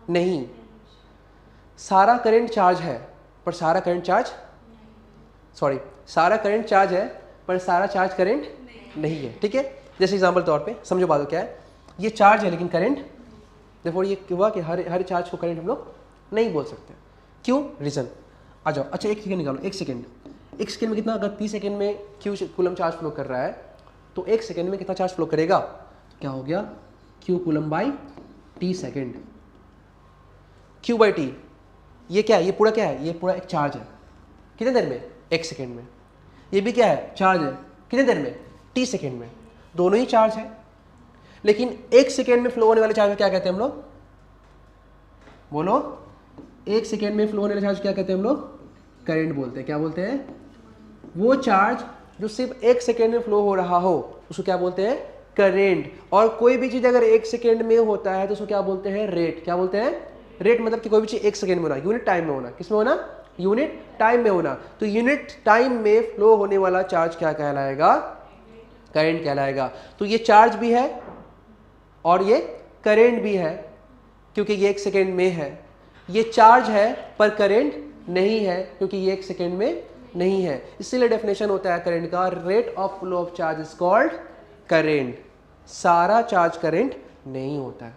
नहीं। सारा करंट चार्ज है पर सारा करंट चार्ज, सॉरी, सारा करंट चार्ज है पर सारा चार्ज करंट नहीं है। ठीक है, जैसे एग्जांपल तौर पे समझो बात क्या है, ये चार्ज है लेकिन करंट, देखो ये हुआ कि हर चार्ज को करंट हम लोग नहीं बोल सकते। क्यों, रीजन आ जाओ। अच्छा एक सेकेंड निकालो, एक सेकेंड में कितना, अगर 30 सेकेंड में क्यू कूलम चार्ज फ्लो कर रहा है तो 1 सेकेंड में कितना चार्ज फ्लो करेगा, तो क्या हो गया, Q coulomb by T second. Q by T ये क्या है, ये पूरा क्या है, ये पूरा एक चार्ज है। कितने देर में, 1 सेकेंड में। ये भी क्या है, चार्ज है। कितने देर में, टी सेकेंड में। दोनों ही चार्ज है, लेकिन 1 सेकेंड में फ्लो होने वाले चार्ज को क्या कहते हैं हम लोग, बोलो। 1 सेकेंड में फ्लो होने वाले चार्ज क्या कहते हैं हम लोग, करंट बोलते हैं। क्या बोलते हैं, वो चार्ज जो सिर्फ 1 सेकेंड में फ्लो हो रहा हो उसको क्या बोलते हैं, करंट। और कोई भी चीज अगर 1 सेकेंड में होता है तो उसको क्या बोलते हैं, रेट। क्या बोलते हैं, रेट। मतलब कि कोई भी चीज 1 सेकेंड में होना, यूनिट टाइम में होना। किसमें होना, यूनिट टाइम में होना। तो यूनिट टाइम में फ्लो होने वाला चार्ज क्या कहलाएगा, करंट कहलाएगा। तो ये चार्ज भी है और ये करंट भी है, क्योंकि ये 1 सेकेंड में है। ये चार्ज है पर करंट नहीं है, क्योंकि ये 1 सेकेंड में नहीं है। इसीलिए डेफिनेशन होता है करंट का, rate of flow of charge is called current. सारा चार्ज करंट नहीं होता है।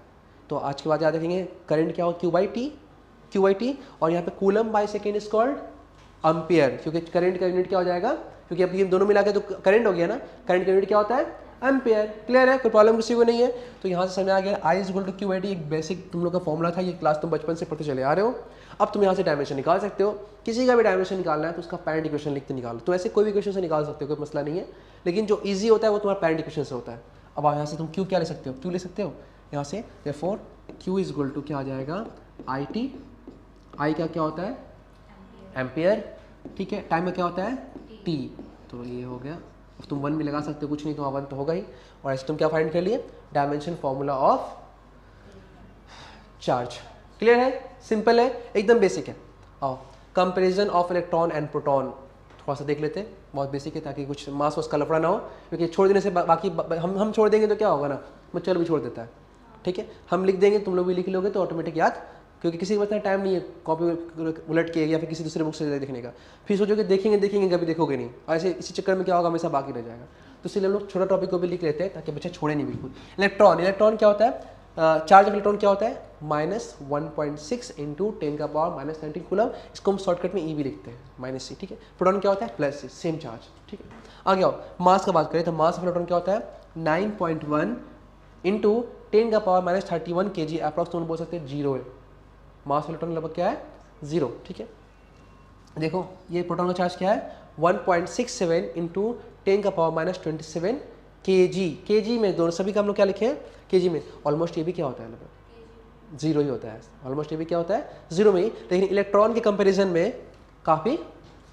तो आज के बाद याद रखेंगे करंट क्या हो, क्यू बाई टी। और यहाँ पे coulomb by second is called ampere, क्योंकि करंट का यूनिट क्या हो जाएगा, क्योंकि अब ये दोनों मिला के तो करंट हो गया ना, करंट का यूनिट क्या होता है, एम्पियर। क्लियर है, कोई प्रॉब्लम किसी को नहीं है। तो यहाँ से समझ आ गया I is equal to Q by T, एक बेसिक तुम लोग का फॉर्मूला था, ये क्लास तुम बचपन से पढ़ते चले आ रहे हो। अब तुम यहाँ से डायमेंशन निकाल सकते हो, किसी का भी डायमेंशन निकालना है तो उसका पैरेंट इक्वेशन लिखते निकालो। तो ऐसे कोई भी इक्वेशन से निकाल सकते हो, कोई मसला नहीं है, लेकिन जो ईजी होता है वो तुम्हारा पैरेंट इक्वेशन से होता है। अब यहाँ से तुम क्यू क्या ले सकते हो, क्यू ले सकते हो यहाँ से, therefore Q is equal to क्या आ जाएगा, आई टी। आई का क्या होता है, एम्पियर। ठीक है, टाइम में क्या होता है, टी। तो ये हो गया। अब तुम 1 भी लगा सकते हो, कुछ नहीं तो 1 तो होगा ही। और ऐसे तुम क्या फाइंड कर लिए, dimension formula of charge. Clear है, सिंपल है, एकदम बेसिक है। आओ, comparison of electron and proton थोड़ा सा देख लेते हैं, बहुत बेसिक है, ताकि कुछ मास वास का लफड़ा ना हो, क्योंकि छोड़ देने से बाकी हम छोड़ देंगे तो क्या होगा ना, बच्चा भी छोड़ देता है। ठीक है, हम लिख देंगे, तुम लोग भी लिख लोगे तो ऑटोमेटिक याद, क्योंकि किसी के पास टाइम नहीं है कॉपी उलट के या फिर किसी दूसरे बुक से देखने का, फिर सोचोगे देखेंगे कभी देखोगे नहीं, ऐसे इसी चक्कर में क्या होगा, हमेशा बाकी रह जाएगा। तो इसलिए हम लोग छोटा टॉपिक को भी लिख लेते हैं ताकि बच्चे छोड़े नहीं बिल्कुल। इलेक्ट्रॉन क्या होता है, चार्ज ऑफ इलेक्ट्रॉन क्या होता है, -1.6 इंटू 10 का पावर -19 कूलम। इसको हम शॉर्टकट में ई भी लिखते हैं, -c। ठीक है, प्रोटॉन क्या होता है, +c, सेम चार्ज। ठीक है, आगे आओ, मास का बात करें तो मास ऑफ इलेक्ट्रॉन क्या होता है, 9.1 इंटू 10 का पावर -31 kg, अप्रॉक्स तुम बोल सकते हैं 0 है। मास ऑफ इलेक्ट्रॉन लगभग क्या है, 0। ठीक है, देखो ये प्रोटॉन का चार्ज क्या है, 1.67 इंटू 10 का पावर -27 kg में, दोनों सभी का हम लोग क्या लिखे हैं, kg में। ऑलमोस्ट ये भी क्या होता है, लगभग 0 ही होता है। ऑलमोस्ट ये भी क्या होता है, 0 में ही। लेकिन इलेक्ट्रॉन के कंपैरिजन में काफ़ी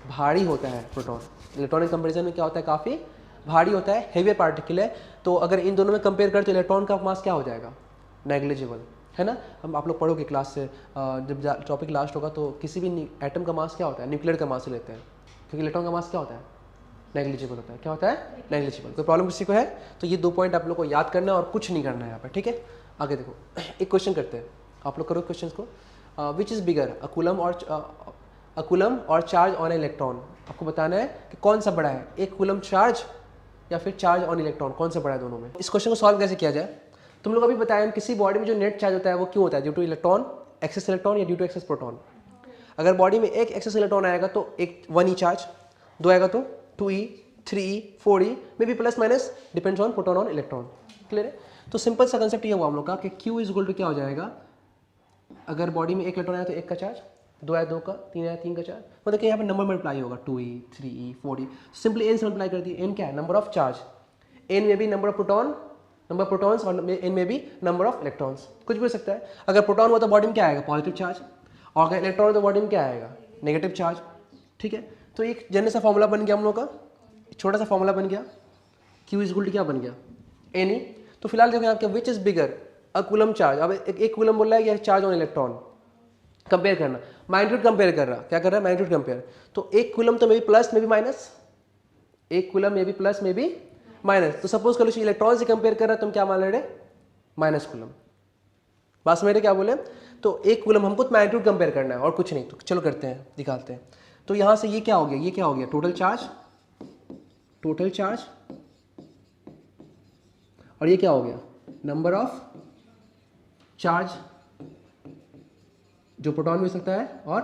भारी होता है प्रोटॉन। इलेक्ट्रॉन के कंपैरिजन में क्या होता है, काफ़ी भारी होता है, हेवियर पार्टिकल है। तो अगर इन दोनों में कंपेयर करें तो इलेक्ट्रॉन का मास क्या हो जाएगा, नेग्लिजिबल, है ना। हम आप लोग पढ़ोगे क्लास से, जब टॉपिक लास्ट होगा तो किसी भी एटम का मास क्या होता है, न्यूक्लियर का मास लेते हैं, क्योंकि इलेक्ट्रॉन का मास क्या होता है, नेग्लिजिबल होता है। क्या होता है, नेग्लिजिबल। कोई प्रॉब्लम किसी को है तो ये 2 पॉइंट आप लोग को याद करना है और कुछ नहीं करना है यहाँ पर। ठीक है, आगे देखो, एक क्वेश्चन करते हैं, आप लोग करो क्वेश्चन को। Which is bigger, a coulomb और चार्ज ऑन इलेक्ट्रॉन। आपको बताना है कि कौन सा बड़ा है, एक कूलम चार्ज या फिर चार्ज ऑन इलेक्ट्रॉन, कौन सा बड़ा है दोनों में। इस क्वेश्चन को सॉल्व कैसे किया जाए। तुम लोग अभी बताया किसी बॉडी में जो नेट चार्ज होता है वो क्यों होता है, due to electron, excess electron या ड्यू टू एक्सेस प्रोटॉन। अगर बॉडी में एक एक्सेस इलेक्ट्रॉन आएगा तो एक 1e चार्ज, 2 आएगा तो 2e, 3e, 4e, may be plus minus, depends on proton और इलेक्ट्रॉन। क्लियर है। तो सिंपल सा कंसेप्ट ये हुआ हम लोग का कि Q इज इक्वल टू क्या हो जाएगा, अगर बॉडी में एक इलेक्ट्रॉन आया तो एक का चार्ज, 2 आया 2 का, 3 आया 3 का चार्ज, मतलब कि यहाँ पे नंबर मल्टीप्लाई होगा 2e, 3e, 4e, simply n से मल्टीप्लाई कर दिए। n क्या है, नंबर ऑफ चार्ज, n में भी number of proton, number protons, और n में भी नंबर ऑफ इलेक्ट्रॉन्स, कुछ भी हो सकता है। अगर प्रोटॉन हुआ तो बॉडी में क्या आएगा, पॉजिटिव चार्ज, और अगर इलेक्ट्रॉन हो तो बॉडी में क्या आएगा, नेगेटिव चार्ज। ठीक है, तो एक जनरल सा फॉर्मूला बन गया हम लोग का, छोटा सा फॉर्मूला बन गया, Q इज इक्वल टू क्या बन गया, Ne। तो फिलहाल देखो यहाँ पे which is bigger, a coulomb charge, अब एक कूलम बोल रहा है कि चार्ज ऑन इलेक्ट्रॉन, कंपेयर करना, मैग्नीट्यूड कंपेयर कर रहा, क्या कर रहा है, मैग्नीट्यूड कंपेयर। तो एक कूलम तो मे बी प्लस में भी माइनस, एक कूलम में भी प्लस में भी माइनस। तो सपोज कर लो इलेक्ट्रॉन से कंपेयर कर रहा है, तुम क्या मान रहे, माइनस कूलम। बात समझ रहे क्या बोले। तो एक कूलम हमको मैग्नीट्यूड कंपेयर करना है और कुछ नहीं। तो चलो करते हैं, दिखाते हैं। तो यहाँ से ये क्या हो गया, ये क्या हो गया, टोटल चार्ज, टोटल चार्ज, और ये क्या हो गया, नंबर ऑफ चार्ज, जो प्रोटॉन भी हो सकता है और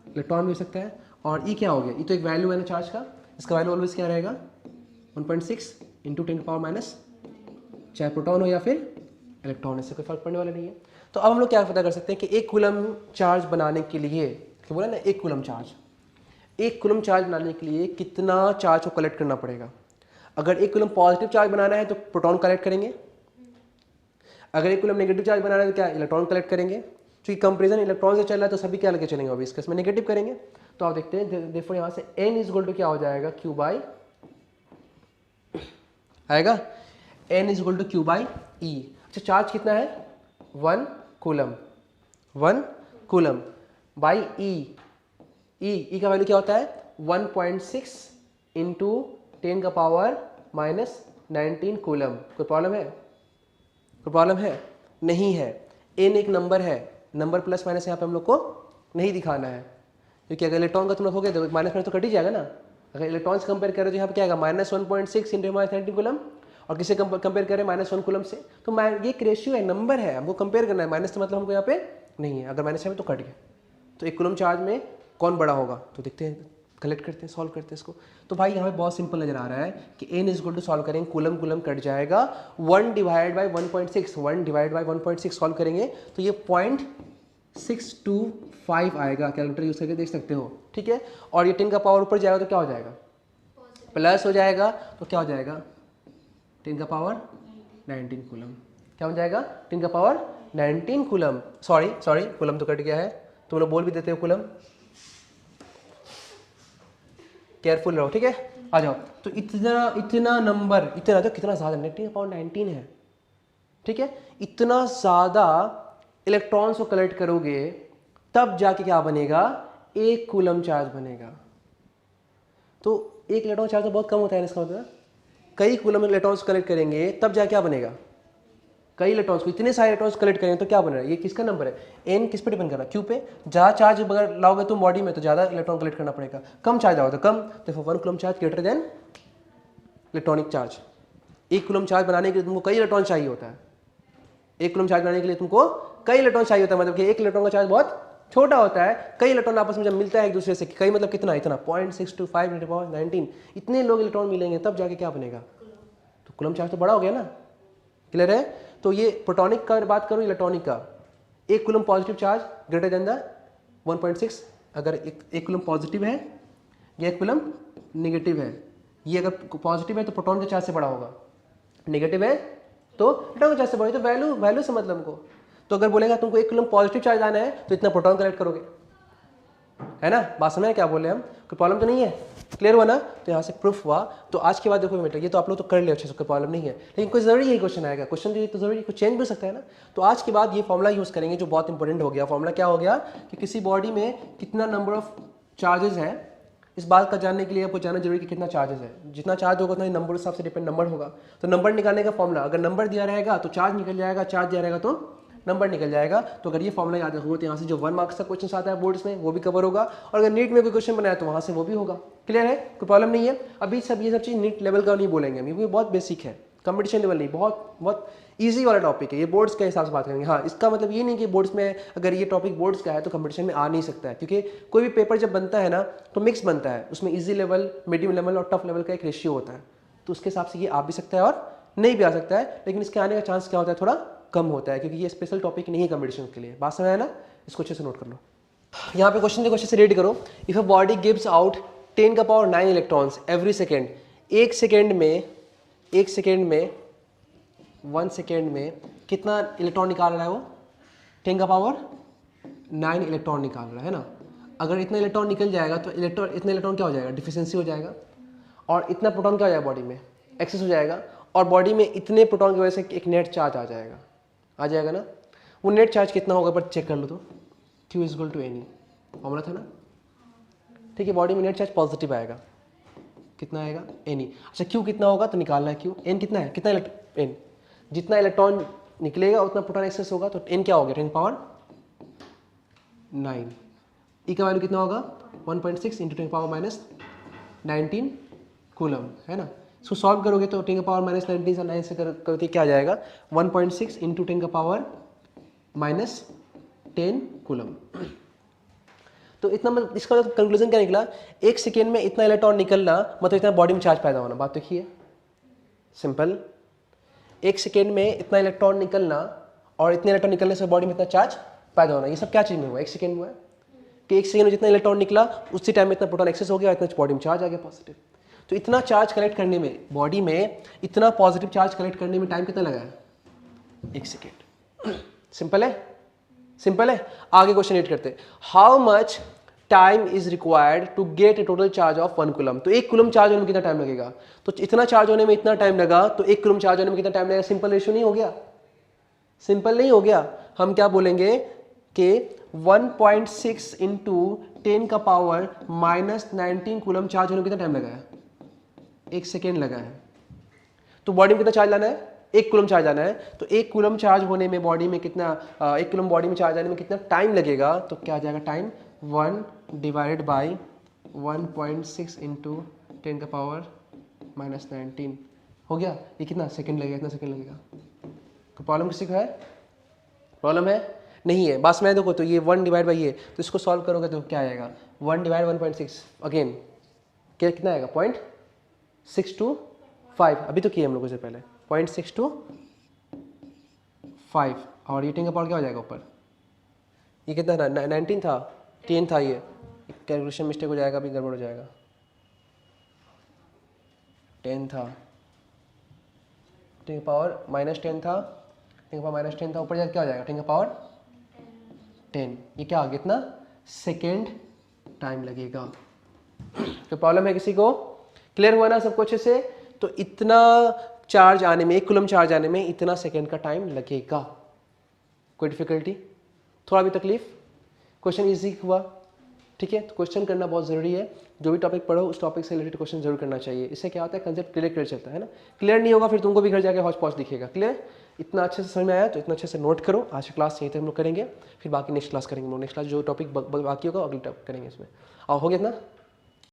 इलेक्ट्रॉन भी हो सकता है। और ये क्या हो गया, ये तो एक वैल्यू है ना चार्ज का, इसका वैल्यू ऑलवेज क्या रहेगा, 1.6 इंटू 10 पावर माइनस, चाहे प्रोटॉन हो या फिर इलेक्ट्रॉन, इससे कोई फर्क पड़ने वाला नहीं है। तो अब हम लोग क्या पता कर सकते हैं कि एक कूलम चार्ज बनाने के लिए, क्या बोला ना, एक कूलम चार्ज, एक कूलम चार्ज बनाने के लिए कितना चार्ज को कलेक्ट करना पड़ेगा। अगर एक कूलम पॉजिटिव चार्ज बनाना है तो प्रोटॉन कलेक्ट करेंगे, अगर एक कूलम नेगेटिव चार्ज बनाना है तो क्या, इलेक्ट्रॉन कलेक्ट करेंगे। क्योंकि कंपेरिजन इलेक्ट्रॉन से चल रहा है तो सभी क्या लेके चलेंगे, अभी इसमें नेगेटिव करेंगे। तो आप देखते हैं, देखो यहाँ से n इज इक्वल टू क्या हो जाएगा, Q बाई, आएगा n is equal to Q by E। अच्छा, चार्ज कितना है, 1 कूलम, 1 कूलम बाई E का वैल्यू क्या होता है, 1.6 इंटू 10 का पावर माइनस 19 कूलम। कोई प्रॉब्लम है, कोई प्रॉब्लम है, नहीं है। n एक नंबर है, नंबर प्लस माइनस यहाँ पे हम लोग को नहीं दिखाना है, क्योंकि अगर इलेक्ट्रॉन का तुम लोग हो गया तो माइनस माइनस तो कट ही जाएगा ना। अगर इलेक्ट्रॉन से कंपेयर करें तो यहाँ पे क्या आएगा, माइनस 1.6 इंटू माइनस 19 कूलम, और किसे कंपेयर करें, -1 कूलम से। तो ये एक रेशियो है, नंबर है, हमको कंपेयर करना है, माइनस का मतलब हमको यहाँ पे नहीं है, अगर माइनस है तो कट गया। तो एक कूलम चार्ज में कौन बड़ा होगा, तो देखते हैं, कलेक्ट करते हैं, सॉल्व करते हैं इसको। तो भाई यहाँ पे बहुत सिंपल नजर आ रहा है कि n is equal to solve करेंगे, कूलम कूलम कट जाएगा, 1 divide by 1.6, 1 divide by 1.6 solve करेंगे तो ये 0.625 आएगा, कैलकुलेटर यूज करके देख सकते हो। ठीक है, और ये 10 का पावर ऊपर जाएगा तो क्या हो जाएगा, प्लस हो जाएगा, तो क्या हो जाएगा, 10 का पावर 19 कूलम। क्या हो जाएगा, 10 का पावर 19 कूलम। सॉरी कूलम तो कट गया है, तुम लोग बोल भी देते हो कूलम, केयरफुल रहो। ठीक है, आ जाओ। तो इतना नंबर, इतना तो कितना ज़्यादा, 10 का पावर 19 है। ठीक है, इतना ज़्यादा इलेक्ट्रॉन्स को कलेक्ट करोगे तब जाके क्या बनेगा, एक कूलम चार्ज बनेगा। तो एक इलेक्ट्रॉन चार्ज तो बहुत कम होता है, इसका मतलब कई कूलम इलेक्ट्रॉन्स कलेक्ट करेंगे तब जाके क्या बनेगा, कई इलेक्ट्रॉन्स को, इतने सारे इलेक्ट्रॉन्स कलेक्ट करेंगे तो क्या बन रहा है, ये किसका नंबर है, n किस पे डिपेंड कर रहा है, Q पे। ज़्यादा चार्ज अगर लाओगे तुम बॉडी में तो ज़्यादा इलेक्ट्रॉन कलेक्ट करना पड़ेगा, कम चार्ज आओगे तो कम। देखो 1 coulomb charge greater than electronic charge. एक कूलम चार्ज बनाने के लिए तुमको कई इलेक्ट्रॉन चाहिए होता है, एक कूलम चार्ज बनाने के लिए तुमको कई इलेक्ट्रॉन चाहिए होता है, मतलब कि एक इलेक्ट्रॉन का चार्ज बहुत छोटा होता है, कई इलेक्ट्रॉन आपस में जब मिलता है एक दूसरे से, कई मतलब कितना, इतना 0.625 × 10⁻19, इतने लोग इलेक्ट्रॉन मिलेंगे तब जाके क्या बनेगा, तो कूलम चार्ज तो बड़ा हो गया ना। क्लियर है। तो ये प्रोटॉनिक का बात करूँ, इलेक्ट्रॉनिक का, एक coulomb positive charge greater than the 1.6, अगर एक कूलम पॉजिटिव है या एक कूलम नेगेटिव है, ये अगर पॉजिटिव है तो प्रोटॉन के चार्ज से बड़ा होगा, नेगेटिव है तो इलेक्ट्रॉन के चार्ज से बड़ा। तो वैल्यू से मतलब हमको, तो अगर बोलेगा तुमको एक कूलम पॉजिटिव चार्ज आना है तो इतना प्रोटॉन कलेक्ट करोगे, है ना। बात समझ क्या बोले हम, कोई प्रॉब्लम तो नहीं है, क्लियर हुआ ना। तो यहाँ से प्रूफ हुआ। तो आज के बाद देखो बेटा, ये तो आप लोग तो कर ले अच्छे से, कोई प्रॉब्लम नहीं है, लेकिन कोई जरूरी यही क्वेश्चन आएगा, क्वेश्चन तो जरूरी, कुछ चेंज भी हो सकता है ना। तो आज के बाद ये फॉर्मूला यूज करेंगे जो बहुत इंपॉर्टेंट हो गया। फॉर्मूला क्या हो गया कि किसी बॉडी में कितना नंबर ऑफ चार्जेस है, इस बात का जानने के लिए आपको जानना जरूरी है कि कितना चार्जेस है। जितना चार्ज होगा उतना ही नंबर हिसाब से डिपेंड नंबर होगा। तो नंबर निकालने का फॉर्मूला, अगर नंबर दिया रहेगा तो चार्ज निकल जाएगा, चार्ज दिया रहेगा तो नंबर निकल जाएगा। तो अगर ये फॉर्मूला याद रखोगे तो यहाँ से जो 1 मार्क्स का क्वेश्चन आता है बोर्ड्स में वो भी कवर होगा, और अगर नीट में कोई क्वेश्चन बनाया तो वहाँ से वो भी होगा। क्लियर है, कोई प्रॉब्लम नहीं है। अभी सब ये सब चीज़ नीट लेवल का नहीं बोलेंगे, क्योंकि बहुत बेसिक है, कंपटीशन लेवल नहीं, बहुत ईजी वाला टॉपिक है ये। बोर्ड्स के हिसाब से बात करेंगे। हाँ, इसका मतलब ये नहीं कि बोर्ड्स में अगर ये टॉपिक बोर्ड्स का है तो कंपटीशन में आ नहीं सकता है, क्योंकि कोई भी पेपर जब बनता है ना तो मिक्स बनता है, उसमें ईजी लेवल, मीडियम लेवल और टफ लेवल का एक रेशियो होता है। तो उसके हिसाब से ये आ भी सकता है और नहीं भी आ सकता है, लेकिन इसके आने का चांस क्या होता है, थोड़ा कम होता है, क्योंकि ये स्पेशल टॉपिक नहीं है कंपटीशन के लिए। बात समझ आया ना, इसको अच्छे से नोट कर लो। यहाँ पे क्वेश्चन देखो, अच्छे से रीड करो। If a body gives out 10 का पावर 9 इलेक्ट्रॉन्स एवरी सेकेंड, एक सेकेंड में 1 सेकेंड में कितना इलेक्ट्रॉन निकाल रहा है वो? 10 का पावर 9 इलेक्ट्रॉन निकाल रहा है ना। अगर इतना इलेक्ट्रॉन निकल जाएगा तो इतना इलेक्ट्रॉन क्या हो जाएगा? डिफिशियंसी हो जाएगा, और इतना प्रोटॉन क्या हो जाएगा बॉडी में? एक्सेस हो जाएगा, और बॉडी में इतने प्रोटॉन की वजह से एक नेट चार्ज आ जाएगा ना। वो नेट चार्ज कितना होगा पर चेक कर लो तो Q = Ne, फॉर्मूला था ना। ठीक है, बॉडी में नेट चार्ज पॉजिटिव आएगा, कितना आएगा? Ne। अच्छा, Q कितना होगा तो निकालना है Q। N कितना है? कितना N? जितना इलेक्ट्रॉन निकलेगा उतना प्रोटॉन एक्सेस होगा, तो N क्या हो गया? 10 पावर 9। E का वैल्यू कितना होगा? 1.6 × 10 पावर -19 कूलम, है ना। इसको सॉल्व करोगे तो 10 का पावर -19 से 9 से करके क्या आ जाएगा? 1.6 × 10 का पावर -10 कूलम। तो इतना मतलब इसका मतलब कंक्लूजन क्या निकला? एक सेकेंड में इतना इलेक्ट्रॉन निकलना मतलब इतना बॉडी में चार्ज पैदा होना। बात तो ये सिंपल, एक सेकेंड में इतना इलेक्ट्रॉन निकलना और इतने इलेक्ट्रॉन निकलने से बॉडी में इतना चार्ज पैदा होना, ये सब क्या चीज़ में हुआ? एक सेकेंड में हुआ है कि एक सेकेंड में जितना इलेक्ट्रॉन निकला उसी टाइम में इतना प्रोटॉन एक्सेस हो गया, इतना बॉडी में चार्ज आ गया पॉजिटिव। तो इतना चार्ज कलेक्ट करने में, बॉडी में इतना पॉजिटिव चार्ज कलेक्ट करने में टाइम कितना लगा है? 1 सेकेंड। सिंपल है, सिंपल है। आगे क्वेश्चन रीड करते हैं। How much time is required to get a total charge of 1 coulomb? तो 1 कूलम चार्ज होने में कितना टाइम लगेगा? तो इतना चार्ज होने में इतना टाइम लगा, तो 1 कूलम चार्ज होने में कितना टाइम लगेगा? सिंपल रेशियो नहीं हो गया? सिंपल नहीं हो गया। हम क्या बोलेंगे कि 1.6 × 10 का पावर -19 कूलम चार्ज होने में कितना टाइम लगा है? 1 सेकेंड लगा है। तो बॉडी में कितना चार्ज लाना है? 1 कूलम चार्ज आना है। तो 1 कूलम चार्ज होने में बॉडी में कितना, 1 कूलम बॉडी में चार्ज आने में कितना टाइम लगेगा? तो क्या आ जाएगा टाइम? 1 / 1.6 × 10 का पावर -19 हो गया। ये कितना सेकंड लगेगा? इतना सेकंड लगेगा। तो प्रॉब्लम किसी को है? प्रॉब्लम है? नहीं है। बस मैं देखो, तो ये 1 / ये, तो इसको सॉल्व करोगे तो क्या आएगा? 1 / 1.6 अगेन क्या कितना आएगा? 0.625। अभी तो किए हम लोगों से पहले 0.625, और ये 10 का पावर क्या हो जाएगा ऊपर? ये कितना था? 19 था, 10 था। ये कैलकुलेशन मिस्टेक हो जाएगा, अभी गड़बड़ हो जाएगा। 10 था, 10 का पावर -10 था, 10 का पावर -10 था, ऊपर जाकर क्या हो जाएगा? 10 का पावर 10। ये क्या आ गया? इतना सेकेंड टाइम लगेगा। तो प्रॉब्लम है किसी को? क्लियर हुआ ना सबको अच्छे से? तो इतना चार्ज आने में, 1 कूलम चार्ज आने में इतना सेकेंड का टाइम लगेगा। कोई डिफिकल्टी? थोड़ा भी तकलीफ? क्वेश्चन इजी हुआ? ठीक है, तो क्वेश्चन करना बहुत ज़रूरी है। जो भी टॉपिक पढ़ो उस टॉपिक से रिलेटेड क्वेश्चन जरूर करना चाहिए। इससे क्या होता है? कंसेप्ट क्लियर चलता है ना। क्लियर नहीं होगा फिर तुमको भी घर जाके हौच पौच दिखेगा। क्लियर? इतना अच्छे से समझ में आया तो इतना अच्छे से नोट करो। आज की क्लास यहीं तक हम लोग करेंगे, फिर बाकी नेक्स्ट क्लास करेंगे। नेक्स्ट क्लास जो टॉपिक बाकी होगा अगले टॉपिक करेंगे इसमें। और हो गया इतना?